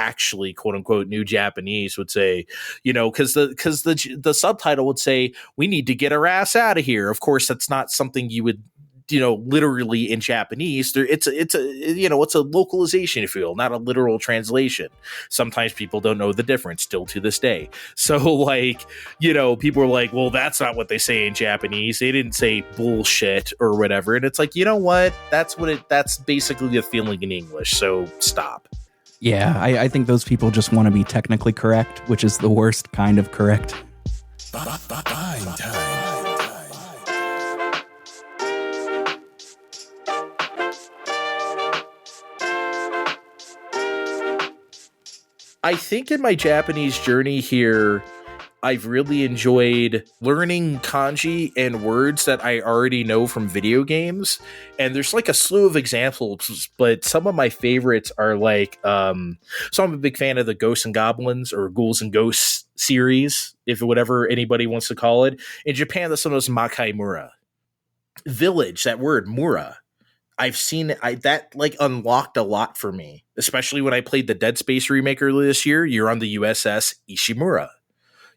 quote unquote knew Japanese would say, you know, because the subtitle would say, "We need to get our ass out of here." Of course, that's not something you would, you know, literally in Japanese. It's a localization, if you will, not a literal translation. Sometimes people don't know the difference still to this day. So like, you know, people are like, well, that's not what they say in Japanese. They didn't say bullshit or whatever. And it's like, you know what? That's basically the feeling in English. So stop. Yeah, I think those people just want to be technically correct, which is the worst kind of correct. Fine time. I think in my Japanese journey here, I've really enjoyed learning kanji and words that I already know from video games. And there's like a slew of examples, but some of my favorites are like, so I'm a big fan of the Ghosts and Goblins or Ghouls and Ghosts series, if whatever anybody wants to call it. In Japan, that's known as Makai Mura. Village, that word, Mura. I've seen that like unlocked a lot for me, especially when I played the Dead Space remake earlier this year. You're on the USS Ishimura.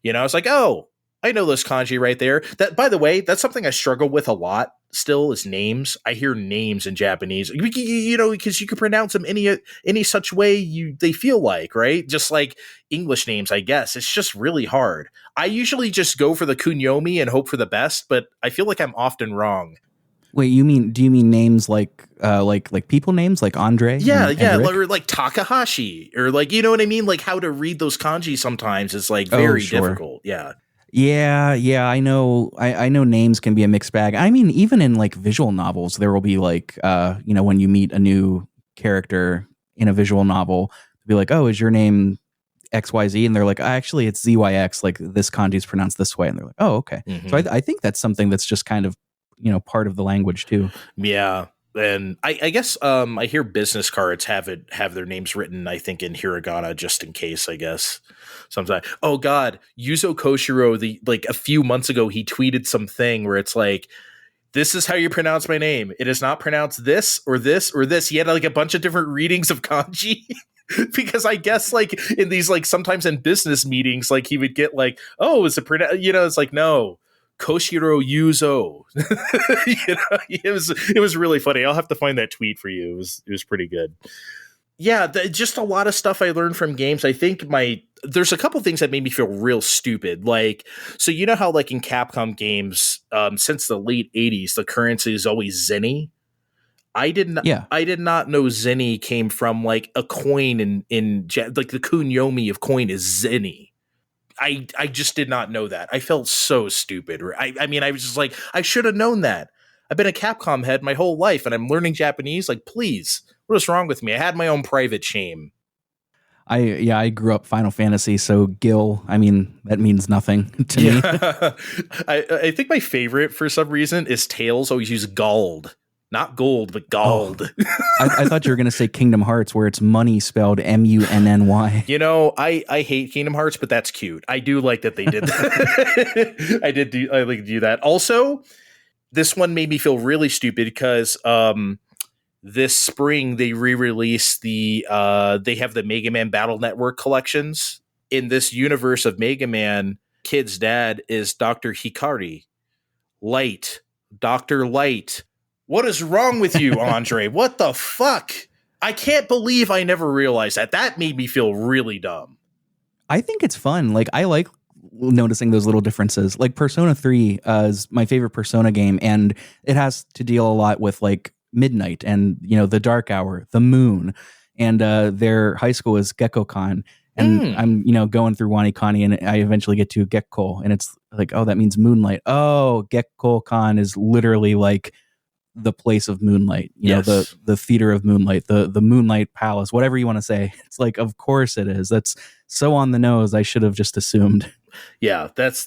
You know, I was like, oh, I know this kanji right there. That, by the way, that's something I struggle with a lot still is names. I hear names in Japanese, you know, because you can pronounce them any such way they feel like, right? Just like English names, I guess. It's just really hard. I usually just go for the kunyomi and hope for the best, but I feel like I'm often wrong. Wait, do you mean names like people names like Andre? Yeah, and or like Takahashi, or like, you know what I mean? Like how to read those kanji sometimes is like very difficult. Yeah. Yeah. I know names can be a mixed bag. I mean, even in like visual novels, there will be like, you know, when you meet a new character in a visual novel, be like, oh, is your name XYZ? And they're like, actually, it's ZYX. Like this kanji is pronounced this way. And they're like, oh, okay. Mm-hmm. So I think that's something that's just kind of, you know, part of the language too. Yeah. And I guess I hear business cards have their names written, I think, in hiragana just in case, I guess. Sometimes. Oh God, Yuzo Koshiro, like a few months ago, he tweeted something where it's like, this is how you pronounce my name. It is not pronounced this or this or this. He had like a bunch of different readings of kanji. Because I guess like in these like sometimes in business meetings, like he would get like, oh, is it it's like, no, Koshiro Yuzo. It was really funny. I'll have to find that tweet for you. It was pretty good. Yeah, just a lot of stuff I learned from games. I think there's a couple things that made me feel real stupid. Like, so you know how like in Capcom games, since the late 80s, the currency is always zenny. I did not know zenny came from like a coin in like the kunyomi of coin is zenny. I just did not know that. I felt so stupid. I mean, I was just like, I should have known that. I've been a Capcom head my whole life and I'm learning Japanese. Like, please, what is wrong with me? I had my own private shame. I grew up Final Fantasy, so Gil, I mean, that means nothing to me. I think my favorite for some reason is Tails always use gold. Not gold, but gold. Oh, I thought you were going to say Kingdom Hearts, where it's money spelled MUNNY. You know, I hate Kingdom Hearts, but that's cute. I do like that they did that. I like to do that. Also, this one made me feel really stupid because this spring they re-released they have the Mega Man Battle Network collections. In this universe of Mega Man, Kid's dad is Dr. Hikari. Light. Dr. Light. What is wrong with you, Andre? What the fuck? I can't believe I never realized that. That made me feel really dumb. I think it's fun. Like, I like noticing those little differences. Like, Persona 3 is my favorite Persona game, and it has to deal a lot with, like, midnight and, you know, the dark hour, the moon, and their high school is Gekkoukan. And I'm, you know, going through Wanikani, and I eventually get to Gekko, and it's like, oh, that means moonlight. Oh, Gekkoukan is literally, like, the place of moonlight, you know, the theater of moonlight, the Moonlight Palace, whatever you want to say. It's like, of course it is. That's so on the nose. I should have just assumed. Yeah, that's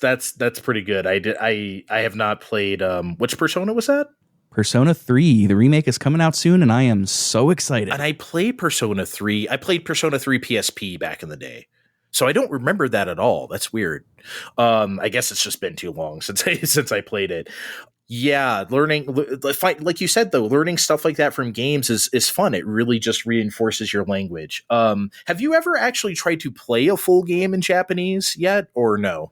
pretty good. I have not played. Which Persona was that? Persona 3. The remake is coming out soon, and I am so excited. And I played Persona 3. I played Persona 3 PSP back in the day. So I don't remember that at all. That's weird. I guess it's just been too long since I played it. Yeah, learning, like you said, though, learning stuff like that from games is fun. It really just reinforces your language. Have you ever actually tried to play a full game in Japanese yet, or no?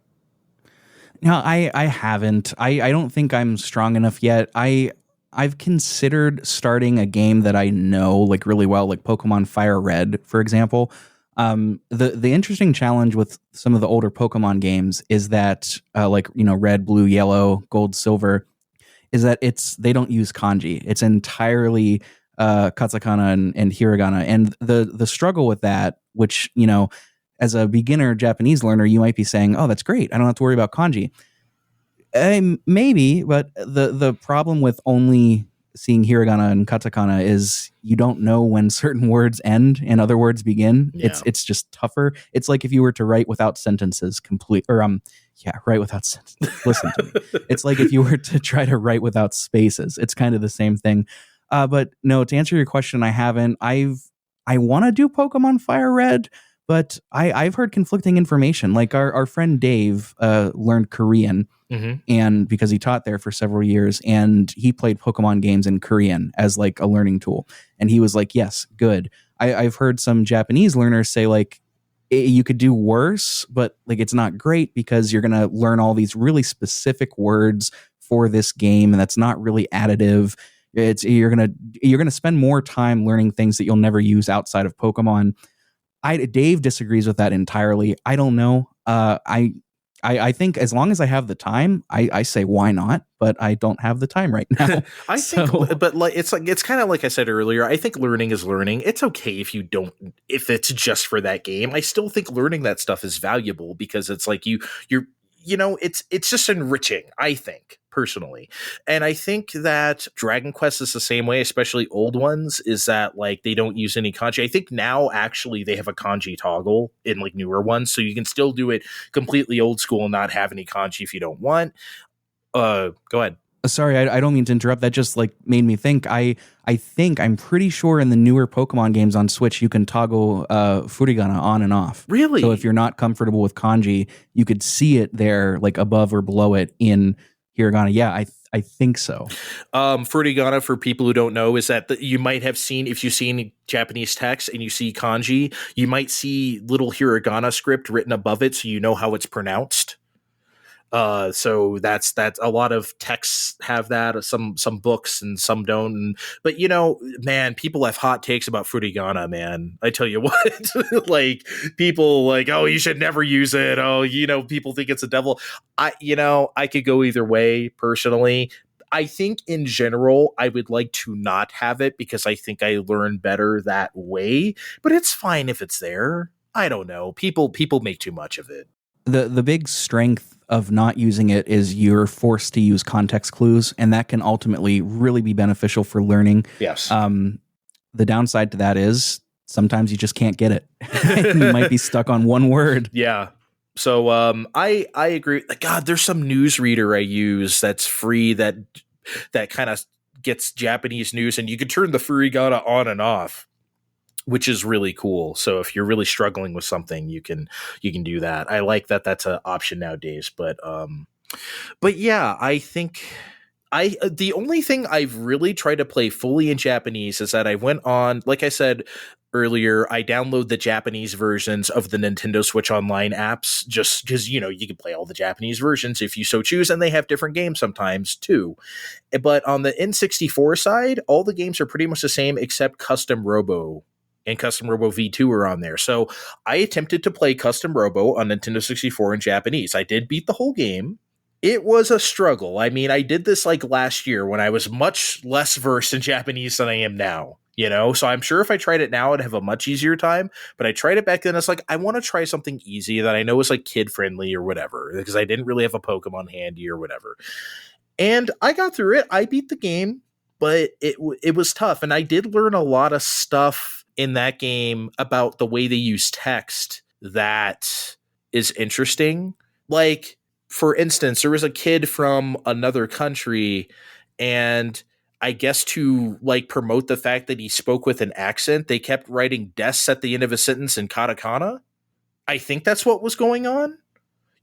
No, I haven't. I don't think I'm strong enough yet. I've considered starting a game that I know like really well, like Pokemon Fire Red, for example. The interesting challenge with some of the older Pokemon games is that like, you know, Red, Blue, Yellow, Gold, Silver, is that they don't use kanji. It's entirely katakana and hiragana. And the struggle with that, which, you know, as a beginner Japanese learner, you might be saying, oh, that's great, I don't have to worry about kanji. Maybe, but the problem with only seeing hiragana and katakana is you don't know when certain words end and other words begin. Yeah. It's just tougher. It's like if you were to write without sentences write without sentences. Listen to me. It's like if you were to try to write without spaces. It's kind of the same thing. But no, to answer your question, I haven't. I want to do Pokemon Fire Red, but I've heard conflicting information. Like our friend Dave learned Korean. Mm-hmm. And because he taught there for several years, and he played Pokemon games in Korean as like a learning tool. And he was like, yes, good. I've heard some Japanese learners say like, you could do worse, but like, it's not great because you're going to learn all these really specific words for this game. And that's not really additive. You're going to spend more time learning things that you'll never use outside of Pokemon. Dave disagrees with that entirely. I don't know. I think as long as I have the time, I say why not, but I don't have the time right now. But like it's kind of like I said earlier. I think learning is learning. It's okay if it's just for that game. I still think learning that stuff is valuable because it's like you're it's just enriching. I think personally, and I think that Dragon Quest is the same way, especially old ones. Is that like they don't use any kanji? I think now actually they have a kanji toggle in like newer ones, so you can still do it completely old school and not have any kanji if you don't want. Go ahead. Sorry, I don't mean to interrupt. That just like made me think. I'm pretty sure in the newer Pokemon games on Switch, you can toggle Furigana on and off. Really? So if you're not comfortable with kanji, you could see it there, like above or below it in hiragana. Yeah, I think so. Furigana, for people who don't know, is that you might have seen, if you've seen Japanese text and you see kanji, you might see little hiragana script written above it, so you know how it's pronounced. So that's a lot of texts have that. Some books and some don't. But man, people have hot takes about Furigana. Man, I tell you what, like people like, oh, you should never use it. Oh, people think it's a devil. I could go either way personally. I think in general, I would like to not have it because I think I learn better that way. But it's fine if it's there. I don't know. People make too much of it. The big strength of not using it is you're forced to use context clues, and that can ultimately really be beneficial for learning. Yes. The downside to that is sometimes you just can't get it. You might be stuck on one word. Yeah. So I agree. God, there's some newsreader I use that's free that kind of gets Japanese news, and you can turn the Furigana on and off, which is really cool. So if you're really struggling with something, you can do that. I like that that's an option nowadays. But yeah, I think the only thing I've really tried to play fully in Japanese is that I went on, like I said earlier, I download the Japanese versions of the Nintendo Switch Online apps just because, you can play all the Japanese versions if you so choose, and they have different games sometimes too. But on the N64 side, all the games are pretty much the same except Custom Robo. And Custom Robo V2 are on there. So I attempted to play Custom Robo on Nintendo 64 in Japanese. I did beat the whole game. It was a struggle. I mean, I did this like last year when I was much less versed in Japanese than I am now, So I'm sure if I tried it now, I'd have a much easier time. But I tried it back then. It's like, I want to try something easy that I know is like kid friendly or whatever, because I didn't really have a Pokemon handy or whatever. And I got through it. I beat the game, but it was tough. And I did learn a lot of stuff in that game about the way they use text that is interesting. Like, for instance, there was a kid from another country, and I guess to like promote the fact that he spoke with an accent, they kept writing deaths at the end of a sentence in katakana. I think that's what was going on.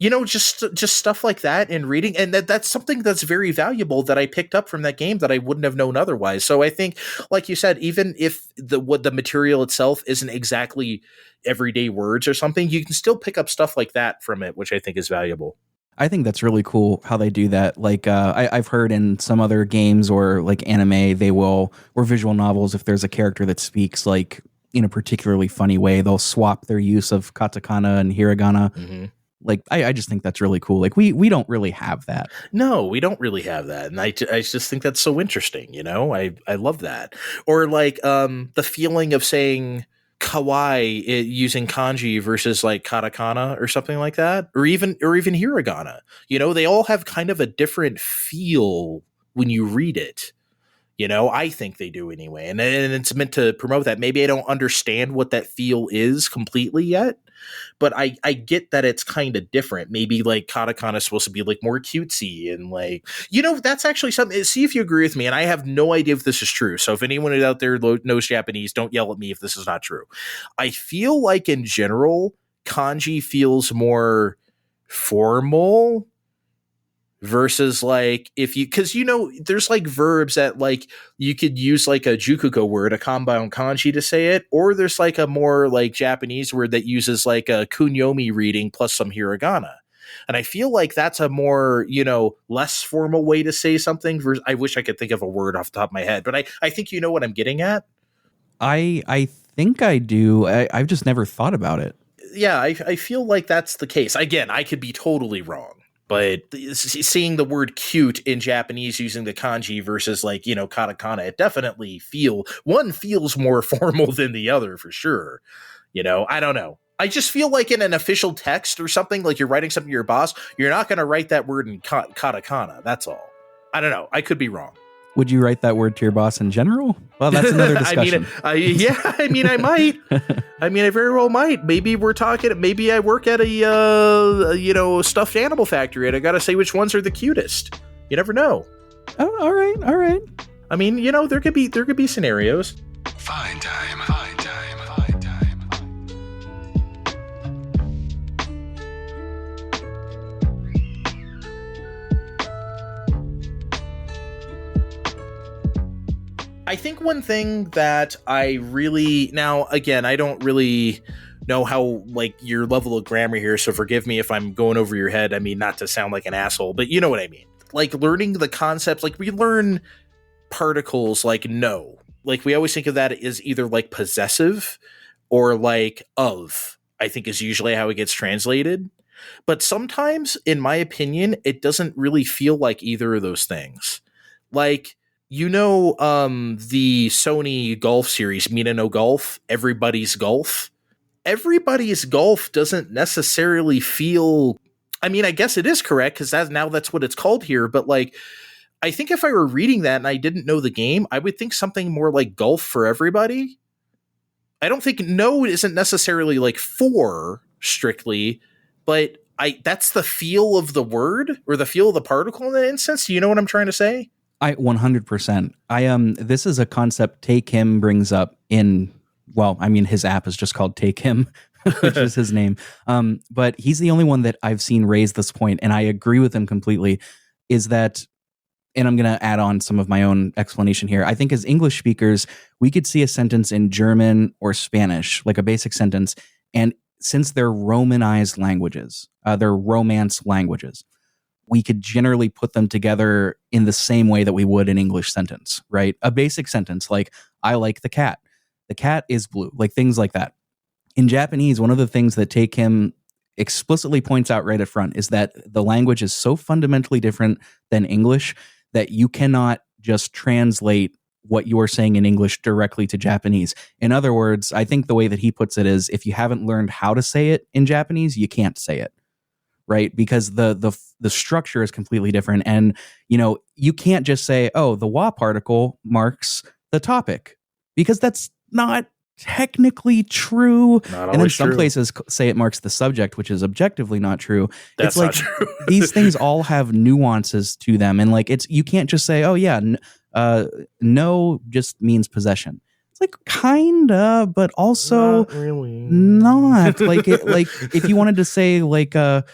Just stuff like that in reading. And that's something that's very valuable that I picked up from that game that I wouldn't have known otherwise. So I think, like you said, even if the material itself isn't exactly everyday words or something, you can still pick up stuff like that from it, which I think is valuable. I think that's really cool how they do that. Like I've heard in some other games or like anime, or visual novels, if there's a character that speaks like in a particularly funny way, they'll swap their use of katakana and hiragana. Mm-hmm. Like, I just think that's really cool. Like, we don't really have that. No, we don't really have that. And I just think that's so interesting, I love that. Or like the feeling of saying kawaii using kanji versus like katakana or something like that. Or even hiragana. They all have kind of a different feel when you read it. I think they do anyway. And it's meant to promote that. Maybe I don't understand what that feel is completely yet. But I get that it's kind of different. Maybe like katakana is supposed to be like more cutesy and like, that's actually something. See if you agree with me. And I have no idea if this is true. So if anyone out there knows Japanese, don't yell at me if this is not true. I feel like in general, kanji feels more formal versus like because there's like verbs that like you could use like a jukuko word, a compound kanji to say it, or there's like a more like Japanese word that uses like a kunyomi reading plus some hiragana. And I feel like that's a more, less formal way to say something. I wish I could think of a word off the top of my head, but I think you know what I'm getting at. I think I do. I've just never thought about it. Yeah, I feel like that's the case. Again, I could be totally wrong. But seeing the word cute in Japanese using the kanji versus like, katakana, it definitely feels more formal than the other for sure. I don't know. I just feel like in an official text or something, like you're writing something to your boss, you're not going to write that word in katakana. That's all. I don't know. I could be wrong. Would you write that word to your boss in general? Well, that's another discussion. I might. I very well might. Maybe I work at a stuffed animal factory and I got to say which ones are the cutest. You never know. Oh, all right, all right. I mean, there could be scenarios. Fine time. Fine time. Fine time. I think one thing that I really, now again, I don't really know how like your level of grammar here, so forgive me if I'm going over your head. I mean, not to sound like an asshole, but you know what I mean. Like learning the concepts, like we learn particles like no. Like we always think of that as either like possessive or like of, I think is usually how it gets translated. But sometimes, in my opinion, it doesn't really feel like either of those things. Like, the Sony golf series, Mina no Golf, Everybody's Golf. Everybody's Golf doesn't necessarily feel. I mean, I guess it is correct because that's what it's called here. But like, I think if I were reading that and I didn't know the game, I would think something more like Golf for Everybody. I don't think no isn't necessarily like for strictly, but that's the feel of the word or the feel of the particle in that instance. Do you know what I'm trying to say? I 100%. This is a concept Take Him brings up in, well, I mean, his app is just called Take Him, which is his name. But he's the only one that I've seen raise this point, and I agree with him completely, is that, and I'm going to add on some of my own explanation here. I think as English speakers, we could see a sentence in German or Spanish, like a basic sentence, and since they're Romanized languages, they're Romance languages, we could generally put them together in the same way that we would an English sentence, right? A basic sentence like, I like the cat. The cat is blue, like things like that. In Japanese, one of the things that Take Him explicitly points out right up front is that the language is so fundamentally different than English that you cannot just translate what you're saying in English directly to Japanese. In other words, I think the way that he puts it is if you haven't learned how to say it in Japanese, you can't say it. Right, because the structure is completely different, and you can't just say, "Oh, the wa particle marks the topic," because that's not technically true. Not And then always some true. places say it marks the subject, which is objectively not true. That's it's like not true. these things all have nuances to them, and like you can't just say, "Oh yeah, no," just means possession. It's like kinda, but also Not really. not like it. Like if you wanted to say like a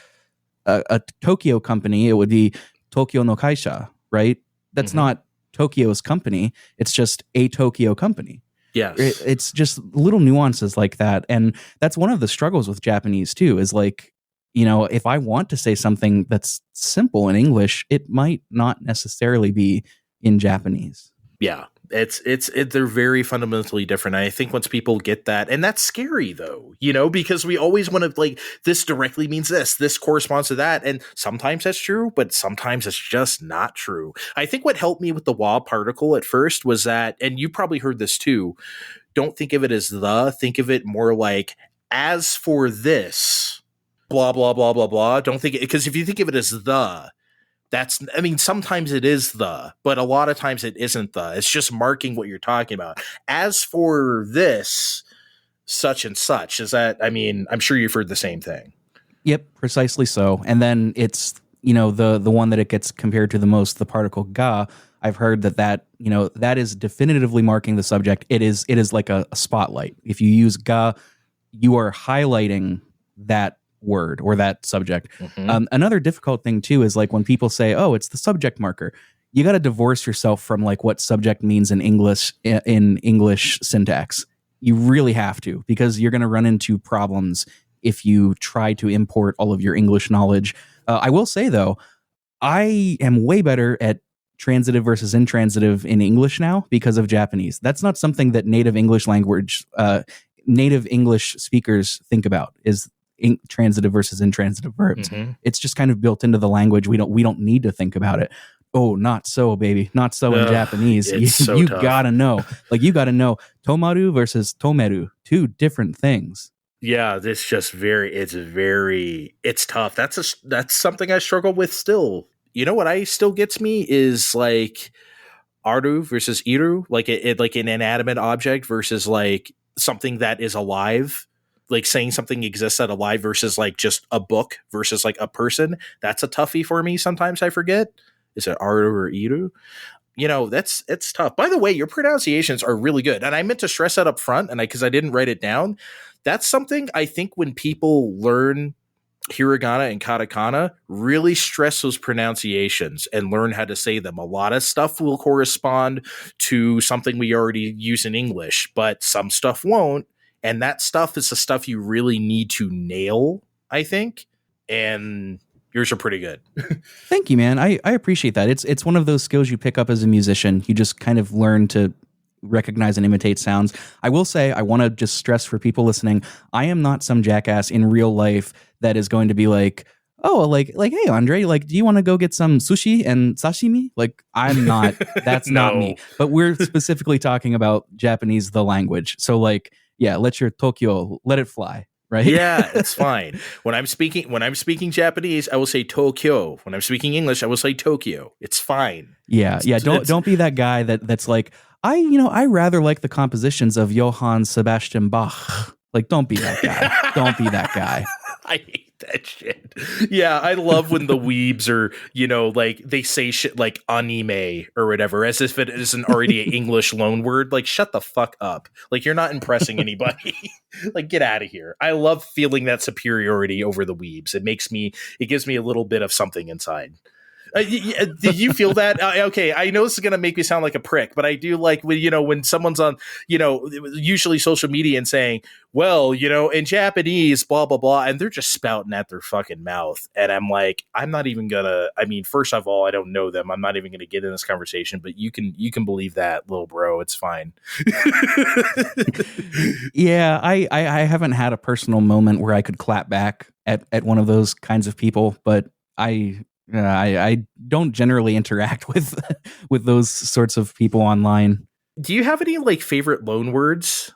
Tokyo company, it would be Tokyo no Kaisha, right? That's Mhm. not Tokyo's company. It's just a Tokyo company. Yes. It's just little nuances like that. And that's one of the struggles with Japanese too, is like, if I want to say something that's simple in English, it might not necessarily be in Japanese. Yeah. They're very fundamentally different. I think once people get that, and that's scary though, because we always want to like, this directly means this corresponds to that. And sometimes that's true, but sometimes it's just not true. I think what helped me with the wa particle at first was that, and you probably heard this too, don't think of it as think of it more like, as for this, blah, blah, blah, blah, blah. Don't think it, because if you think of it as sometimes it is but a lot of times it isn't it's just marking what you're talking about. As for this, such and such, I'm sure you've heard the same thing. Yep, precisely so. And then it's, the one that it gets compared to the most, the particle ga. I've heard that is definitively marking the subject. It is like a spotlight. If you use ga, you are highlighting that word or that subject. Mhm. Another difficult thing too is like when people say, "Oh, it's the subject marker." You got to divorce yourself from like what subject means in English syntax. You really have to, because you're going to run into problems if you try to import all of your English knowledge. I will say though, I am way better at transitive versus intransitive in English now because of Japanese. That's not something that native English speakers think about, is transitive versus intransitive verbs. Mhm. It's just kind of built into the language. We don't need to think about it. Oh, not so, baby. Not so in Japanese. It's so you tough. gotta know. Like you gotta know tomaru versus tomeru, two different things. Yeah, it's just it's tough. That's something I struggle with still. You know what I still gets me is like aru versus iru, like it like an inanimate object versus like something that is alive. Like saying something exists at alive versus like just a book versus like a person. That's a toughie for me. Sometimes I forget. Is it aru or iru? It's tough. By the way, your pronunciations are really good. And I meant to stress that up front, and because I didn't write it down. That's something I think when people learn hiragana and katakana, really stress those pronunciations and learn how to say them. A lot of stuff will correspond to something we already use in English, but some stuff won't. And that stuff is the stuff you really need to nail, I think. And yours are pretty good. Thank you, man. I appreciate that. It's one of those skills you pick up as a musician. You just kind of learn to recognize and imitate sounds. I will say, I want to just stress for people listening, I am not some jackass in real life that is going to be like, oh, like, hey, Andre, like, do you want to go get some sushi and sashimi? Like, I'm not, that's No. not me. But we're specifically talking about Japanese, the language. So like, yeah, let your Tokyo, let it fly. Right? Yeah, it's fine. When I'm speaking Japanese, I will say Tokyo. When I'm speaking English, I will say Tokyo. It's fine. Yeah. Don't be that guy that's like, I rather like the compositions of Johann Sebastian Bach. Like, don't be that guy. Don't be that guy. I hate that shit. Yeah, I love when the weebs are, like they say shit like anime or whatever, as if it isn't already an English loan word. Like, shut the fuck up. Like, you're not impressing anybody. Like, get out of here. I love feeling that superiority over the weebs. It gives me a little bit of something inside. Did you feel that? Okay, I know this is gonna make me sound like a prick, but I do like when someone's on usually social media and saying, well, in Japanese, blah blah blah, and they're just spouting at their fucking mouth, and I'm like, I'm not even gonna. I mean, first of all, I don't know them. I'm not even gonna get in this conversation. But you can believe that, little bro. It's fine. Yeah, I haven't had a personal moment where I could clap back at one of those kinds of people, but I don't generally interact with those sorts of people online. Do you have any like favorite loan words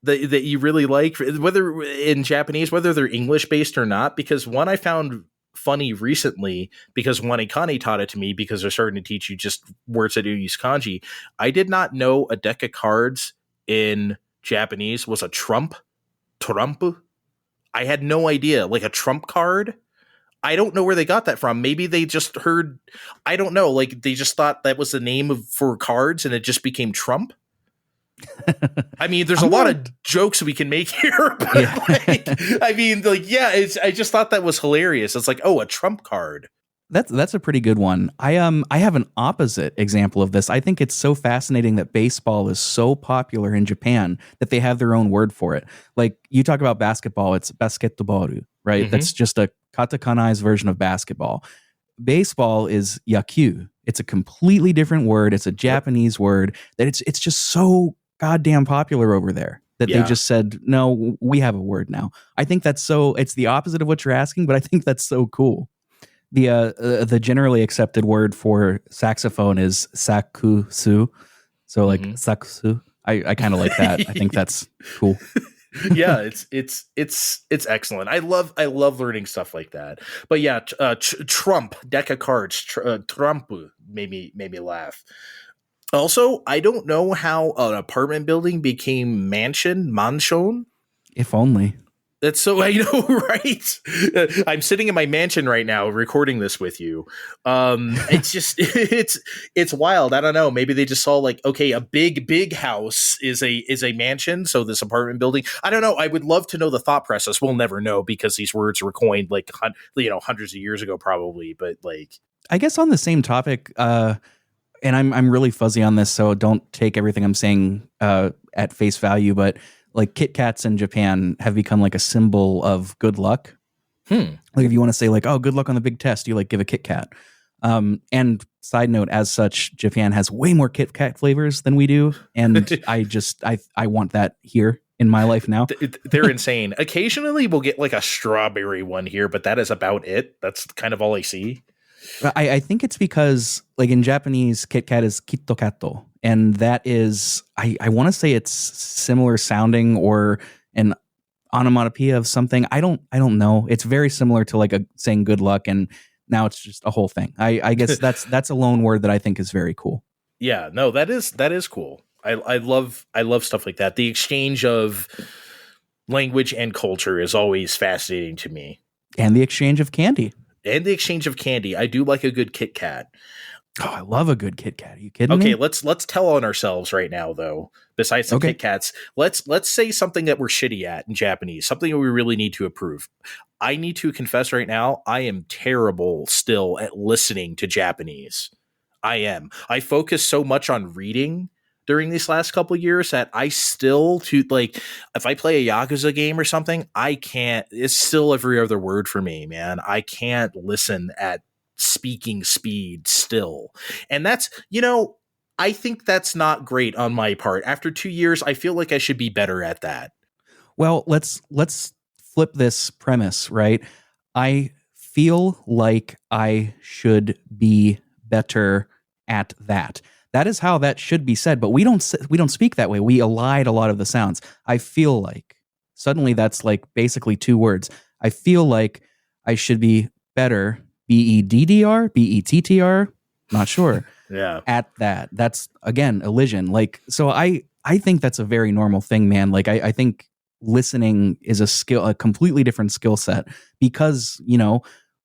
that you really like, whether in Japanese, whether they're English based or not? Because one I found funny recently, because one Akane taught it to me, because they're starting to teach you just words that do use kanji. I did not know a deck of cards in Japanese was a trump. I had no idea. Like a trump card. I don't know where they got that from. Maybe they just heard, I don't know, like they just thought that was the name for cards and it just became Trump. I mean, there's a lot of jokes we can make here, but I just thought that was hilarious. It's like, oh, a Trump card. That's a pretty good one. I have an opposite example of this. I think it's so fascinating that baseball is so popular in Japan that they have their own word for it. Like you talk about basketball, it's basketball, right? Mm-hmm. That's just a katakanized version of basketball. Baseball is yakyu. It's a completely different word. It's a Japanese word that it's just so goddamn popular over there that they just said, no, we have a word now. I think it's the opposite of what you're asking, but I think that's so cool. The generally accepted word for saxophone is sakusu. So like sakusu. I kind of like that. I think that's cool. Yeah, it's excellent. I love learning stuff like that. But yeah, Trump deck of cards, Trump made me laugh. Also, I don't know how an apartment building became mansion. If only. That's so, I know, right? I'm sitting in my mansion right now recording this with you. It's just, it's wild. I don't know. Maybe they just saw like, okay, a big house is a mansion. So this apartment building, I don't know. I would love to know the thought process. We'll never know because these words were coined like, hundreds of years ago, probably. But like, I guess on the same topic, and I'm really fuzzy on this, so don't take everything I'm saying at face value, but like Kit Kats in Japan have become like a symbol of good luck. Like if you want to say like, oh, good luck on the big test, you like give a Kit Kat. And side note, as such, Japan has way more Kit Kat flavors than we do. And I want that here in my life now. They're insane. Occasionally we'll get like a strawberry one here, but that is about it. That's kind of all I see. I think it's because like in Japanese, Kit Kat is kittokato. And that is, I want to say it's similar sounding or an onomatopoeia of something. I don't know. It's very similar to like saying good luck, and now it's just a whole thing. I guess that's a loan word that I think is very cool. Yeah, no, that is cool. I love stuff like that. The exchange of language and culture is always fascinating to me. And the exchange of candy. and the exchange of candy. I do like a good Kit Kat. Oh, I love a good Kit Kat. Are you kidding Okay, me? let's tell on ourselves right now, though. Besides the Okay. Kit Kats, let's say something that we're shitty at in Japanese, something that we really need to improve. I need to confess right now, I am terrible still at listening to Japanese. I am. I focus so much on reading during these last couple of years that I still to like if I play a Yakuza game or something, I can't. It's still every other word for me, man. I can't listen at speaking speed still. And that's, I think that's not great on my part. After 2 years, I feel like I should be better at that. Well, let's flip this premise, right? I feel like I should be better at that. That is how that should be said, but we don't speak that way. We elide a lot of the sounds. I feel like suddenly that's like basically two words. I feel like I should be better. BEDDR, BETTR, not sure. Yeah. At that. That's again elision. Like so I think that's a very normal thing, man. Like I think listening is a completely different skill set because,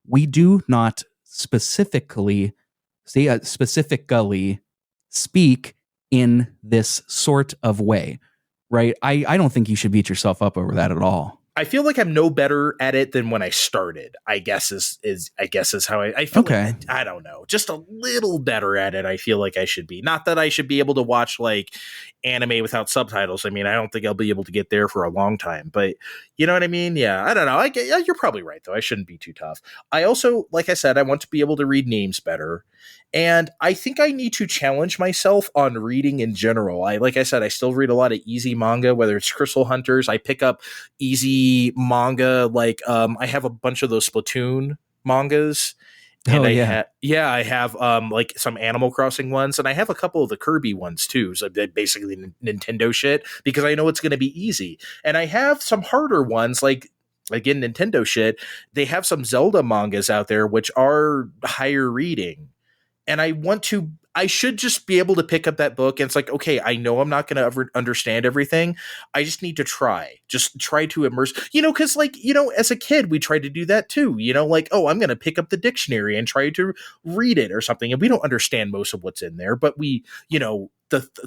we do not specifically speak in this sort of way, right? I don't think you should beat yourself up over that at all. I feel like I'm no better at it than when I started. I guess is how I feel. Okay. Like, I don't know, just a little better at it. I feel like I should be. Not that I should be able to watch like anime without subtitles. I mean, I don't think I'll be able to get there for a long time. But you know what I mean? Yeah, I don't know. You're probably right though. I shouldn't be too tough. I also, like I said, I want to be able to read names better. And I think I need to challenge myself on reading in general. Like I said, I still read a lot of easy manga, whether it's Crystal Hunters. I pick up easy manga. Like I have a bunch of those Splatoon mangas. And I have like some Animal Crossing ones, and I have a couple of the Kirby ones too. So basically Nintendo shit because I know it's going to be easy. And I have some harder ones like again Nintendo shit. They have some Zelda mangas out there which are higher reading. And I should just be able to pick up that book and it's like, okay, I know I'm not going to ever understand everything. I just need to just try to immerse, cause like, as a kid, we tried to do that too, like, oh, I'm going to pick up the dictionary and try to read it or something. And we don't understand most of what's in there, but we, the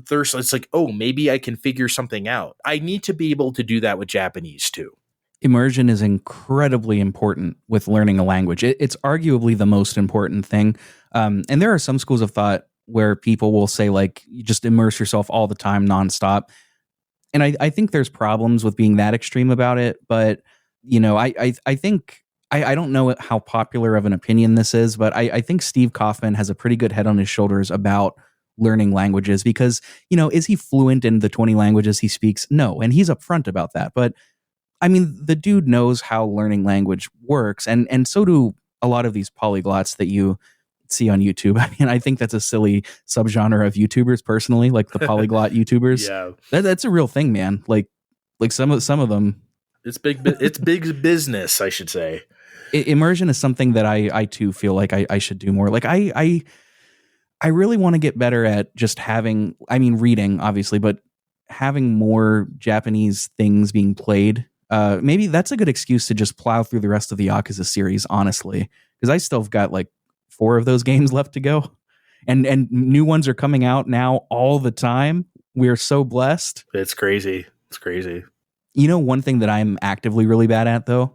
thirst, it's like, oh, maybe I can figure something out. I need to be able to do that with Japanese too. Immersion is incredibly important with learning a language. It's arguably the most important thing. And there are some schools of thought where people will say, like, you just immerse yourself all the time, nonstop. And I think there's problems with being that extreme about it. But, I think, I don't know how popular of an opinion this is, but I think Steve Kaufman has a pretty good head on his shoulders about learning languages because, is he fluent in the 20 languages he speaks? No. And he's upfront about that. But I mean, the dude knows how learning language works, and so do a lot of these polyglots that you see on YouTube. I mean, I think that's a silly subgenre of YouTubers, personally, like the polyglot YouTubers. Yeah, that's a real thing, man. Like some of them. It's big. It's big business, I should say. Immersion is something that I too feel like I should do more. Like I really want to get better at just having. I mean, reading obviously, but having more Japanese things being played. Maybe that's a good excuse to just plow through the rest of the Yakuza series, honestly, because I still have got like 4 of those games left to go, and new ones are coming out now all the time. We're so blessed. It's crazy. It's crazy. One thing that I'm actively really bad at though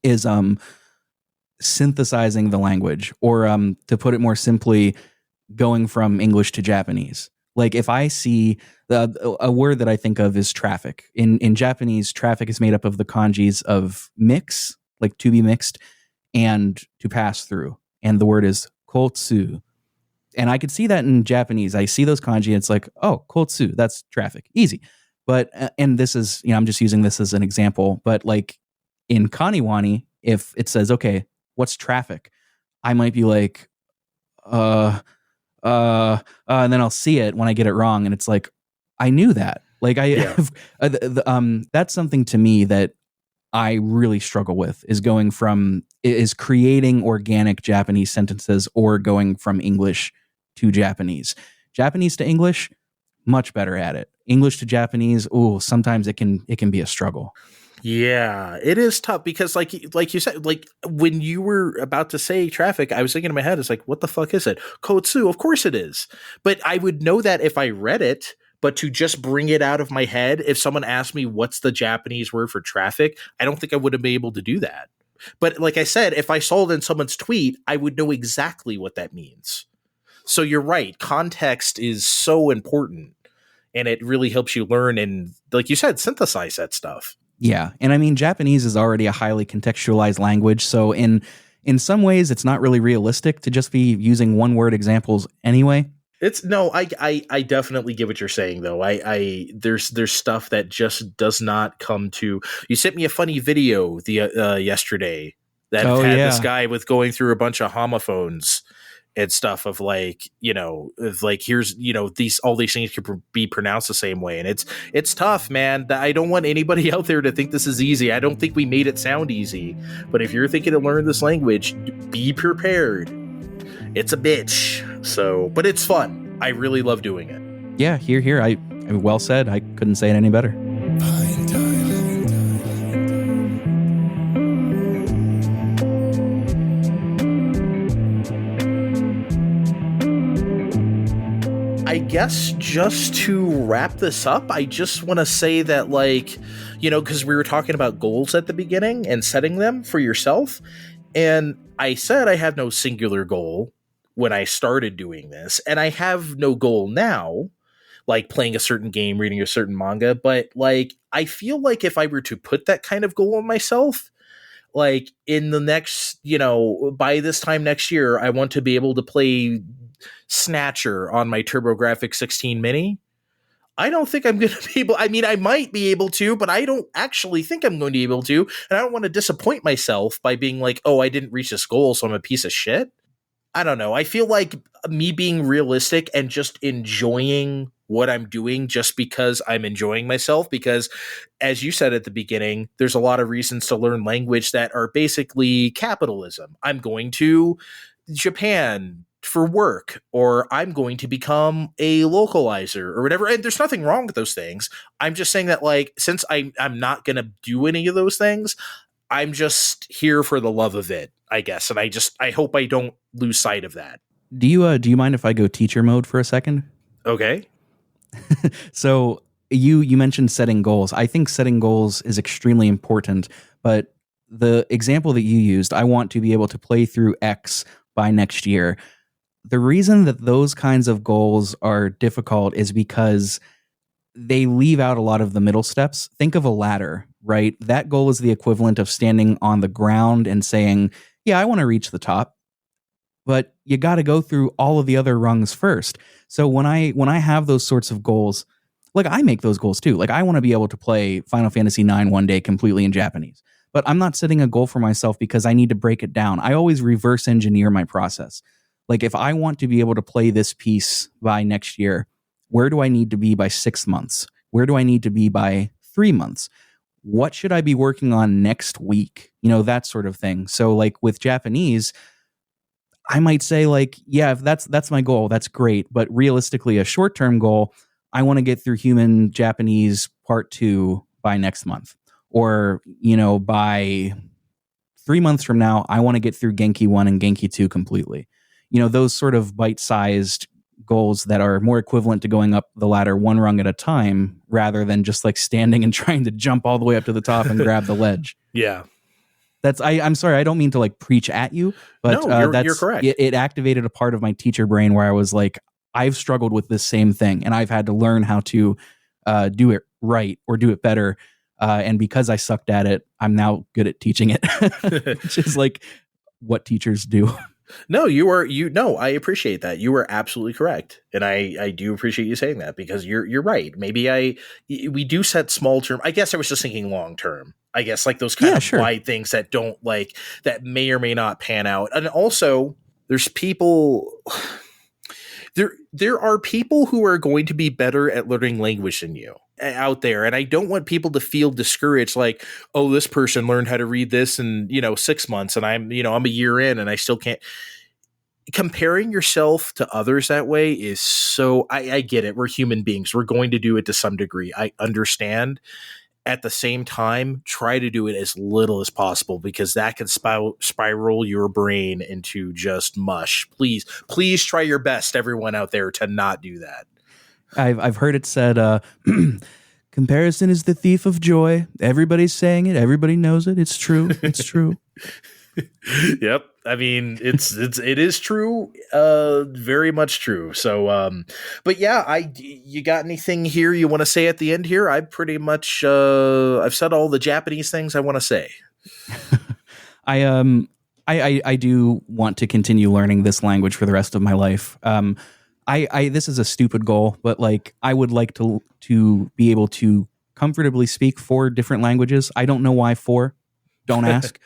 is synthesizing the language, or to put it more simply, going from English to Japanese. Like if I see a word that I think of is traffic. In Japanese, traffic is made up of the kanjis of mix, like to be mixed, and to pass through. And the word is kotsu. And I could see that in Japanese. I see those kanji and it's like, oh, kotsu, that's traffic. Easy. But, and this is, I'm just using this as an example, but like in Kaniwani, if it says, okay, what's traffic? I might be like, and then I'll see it when I get it wrong, and it's like, I knew that. Like that's something to me that I really struggle with is creating organic Japanese sentences or going from English to Japanese. Japanese to English, much better at it. English to Japanese, sometimes it can be a struggle. Yeah, it is tough because like you said, like when you were about to say traffic, I was thinking in my head, it's like, what the fuck is it? Kotsu, of course it is. But I would know that if I read it, but to just bring it out of my head, if someone asked me what's the Japanese word for traffic, I don't think I would have been able to do that. But like I said, if I saw it in someone's tweet, I would know exactly what that means. So you're right. Context is so important and it really helps you learn and, like you said, synthesize that stuff. Yeah, and I mean Japanese is already a highly contextualized language, so in some ways it's not really realistic to just be using one word examples anyway. It's no, I definitely get what you're saying though. There's stuff that just does not come to. You sent me a funny video the yesterday that Oh had this yeah. guy with going through a bunch of homophones and stuff of like, of like here's, these all these things could be pronounced the same way, and it's tough, man. I don't want anybody out there to think this is easy. I don't think we made it sound easy, but if you're thinking to learn this language, be prepared. It's a bitch. So, but it's fun. I really love doing it. Yeah, here. I well said. I couldn't say it any better. Fine time. I guess just to wrap this up, I just want to say that, like, because we were talking about goals at the beginning and setting them for yourself. And I said I had no singular goal when I started doing this. And I have no goal now, like playing a certain game, reading a certain manga. But, like, I feel like if I were to put that kind of goal on myself, like in the next, by this time next year, I want to be able to play Snatcher on my TurboGrafx 16 mini. I don't think I'm going to be able. I mean, I might be able to, but I don't actually think I'm going to be able to. And I don't want to disappoint myself by being like, oh, I didn't reach this goal, so I'm a piece of shit. I don't know. I feel like me being realistic and just enjoying what I'm doing just because I'm enjoying myself. Because as you said at the beginning, there's a lot of reasons to learn language that are basically capitalism. I'm going to Japan for work, or I'm going to become a localizer or whatever. And there's nothing wrong with those things. I'm just saying that, like, since I'm not going to do any of those things, I'm just here for the love of it, I guess. And I hope I don't lose sight of that. Do you mind if I go teacher mode for a second? Okay. So you mentioned setting goals. I think setting goals is extremely important, but the example that you used, I want to be able to play through X by next year. The reason that those kinds of goals are difficult is because they leave out a lot of the middle steps. Think of a ladder, right? That goal is the equivalent of standing on the ground and saying, yeah, I want to reach the top. But you got to go through all of the other rungs first. So when I have those sorts of goals, like I make those goals too. Like I want to be able to play Final Fantasy IX one day completely in Japanese. But I'm not setting a goal for myself because I need to break it down. I always reverse engineer my process. Like if I want to be able to play this piece by next year, where do I need to be by 6 months? Where do I need to be by 3 months? What should I be working on next week? That sort of thing. So like with Japanese, I might say like, yeah, if that's my goal, that's great. But realistically, a short-term goal, I want to get through Human Japanese Part 2 by next month. Or, by 3 months from now, I want to get through Genki 1 and Genki 2 completely. Those sort of bite-sized goals that are more equivalent to going up the ladder one rung at a time rather than just like standing and trying to jump all the way up to the top and grab the ledge. Yeah. I'm sorry, I don't mean to like preach at you, but no, you're correct. It activated a part of my teacher brain where I was like, I've struggled with this same thing and I've had to learn how to do it right or do it better. And because I sucked at it, I'm now good at teaching it, which is like what teachers do. No, I appreciate that. You are absolutely correct. And I do appreciate you saying that because you're right. Maybe we do set small term. I guess I was just thinking long term. I guess like those kind of wide things that don't like that may or may not pan out. And also there's people there are people who are going to be better at learning language than you out there. And I don't want people to feel discouraged like, oh, this person learned how to read this in, 6 months and I'm a year in and I still can't. Comparing yourself to others that way is so I get it. We're human beings. We're going to do it to some degree. I understand. at the same time, try to do it as little as possible, because that can spiral your brain into just mush. Please try your best, everyone out there, to not do that. I've heard it said, comparison is the thief of joy. Everybody's saying it. Everybody knows it. It's true. It's true. Yep. I mean, it is true. Very much true. So, but yeah, you got anything here you want to say at the end here? I pretty much, I've said all the Japanese things I want to say. I do want to continue learning this language for the rest of my life. This is a stupid goal, but like, I would like to be able to comfortably speak 4 different languages. I don't know why 4. Don't ask.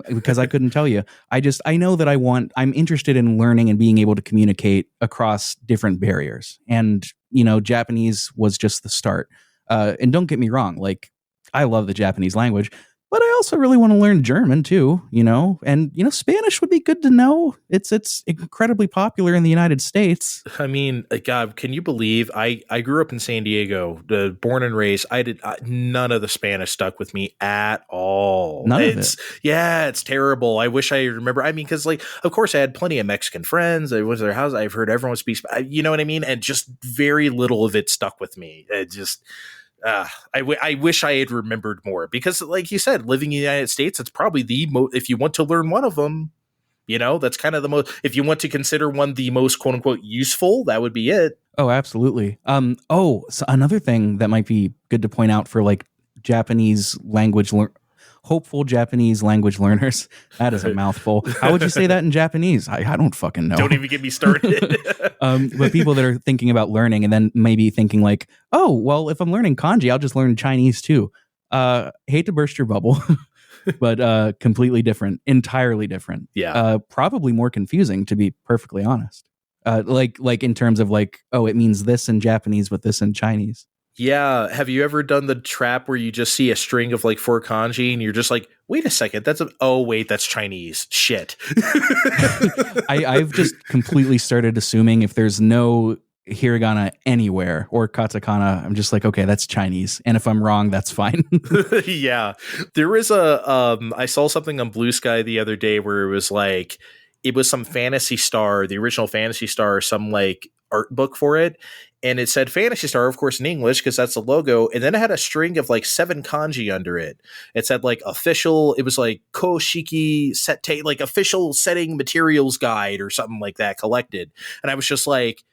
Because I couldn't tell you. I know that I'm interested in learning and being able to communicate across different barriers. And, Japanese was just the start. And don't get me wrong, like, I love the Japanese language, but I also really want to learn German too, and, Spanish would be good to know. It's incredibly popular in the United States. I mean, God, can you believe I grew up in San Diego, born and raised. None of the Spanish stuck with me at all. None of it. Yeah, it's terrible. I wish I remember. I mean, because like, of course I had plenty of Mexican friends. I went to their house. I've heard everyone speak, you know what I mean? And just very little of it stuck with me. It just, I wish I had remembered more, because like you said, living in the United States, it's probably if you want to learn one of them, that's kind of the most, if you want to consider one the most quote unquote useful, that would be it. Oh, absolutely. So another thing that might be good to point out for like Japanese language, hopeful Japanese language learners, that is a mouthful. How would you say that in Japanese? I don't fucking know. Don't even get me started. But people that are thinking about learning and then maybe thinking like, oh, well, if I'm learning kanji, I'll just learn Chinese too. Hate to burst your bubble, but completely different, entirely different. Yeah. Probably more confusing, to be perfectly honest. Like in terms of like, oh, it means this in Japanese, but this in Chinese. Yeah. Have you ever done the trap where you just see a string of like 4 kanji and you're just like, wait a second, that's Chinese. Shit. I've just completely started assuming if there's no hiragana anywhere or katakana, I'm just like, okay, that's Chinese. And if I'm wrong, that's fine. Yeah. There is I saw something on Blue Sky the other day where it was like, it was some Phantasy Star, the original Phantasy Star, some like art book for it. And it said Phantasy Star, of course, in English, because that's the logo. And then it had a string of like 7 kanji under it. It said like official, it was like Koshiki Sette, like official setting materials guide or something like that collected. And I was just like,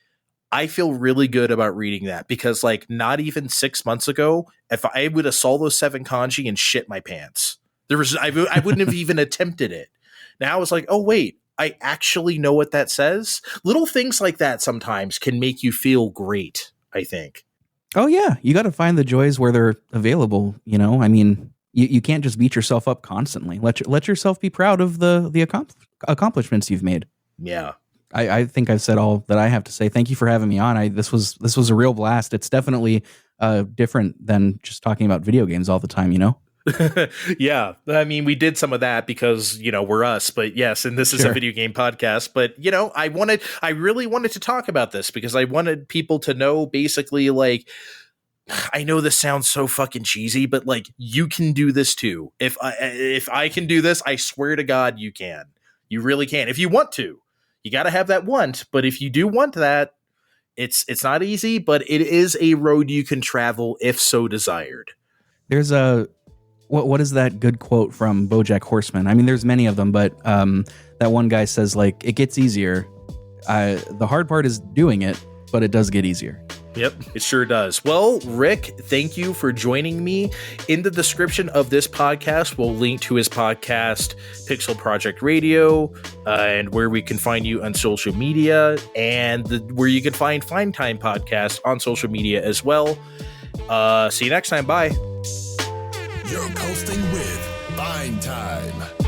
I feel really good about reading that, because like not even 6 months ago, if I would have saw those 7 kanji and shit my pants, I wouldn't have even attempted it. Now it's like, oh wait, I actually know what that says. Little things like that sometimes can make you feel great, I think. Oh yeah, you got to find the joys where they're available. I mean, you can't just beat yourself up constantly. Let yourself be proud of the accomplishments you've made. Yeah. I think I've said all that I have to say. Thank you for having me on. This was a real blast. It's definitely different than just talking about video games all the time, Yeah, I mean, we did some of that because we're us, but yes, and this is a video game podcast. But I really wanted to talk about this because I wanted people to know, basically, like, I know this sounds so fucking cheesy, but like, you can do this too. If I can do this, I swear to God, you can. You really can. If you want to, you got to have that want. But if you do want that, it's not easy, but it is a road you can travel if so desired. There's what is that good quote from BoJack Horseman? I mean, there's many of them, but that one guy says, like, it gets easier. The hard part is doing it, but it does get easier. Yep, it sure does. Well, Rick, thank you for joining me. In the description of this podcast, we'll link to his podcast, Pixel Project Radio, and where we can find you on social media, and where you can find Time Podcast on social media as well. See you next time. Bye. You're coasting with Fine Time.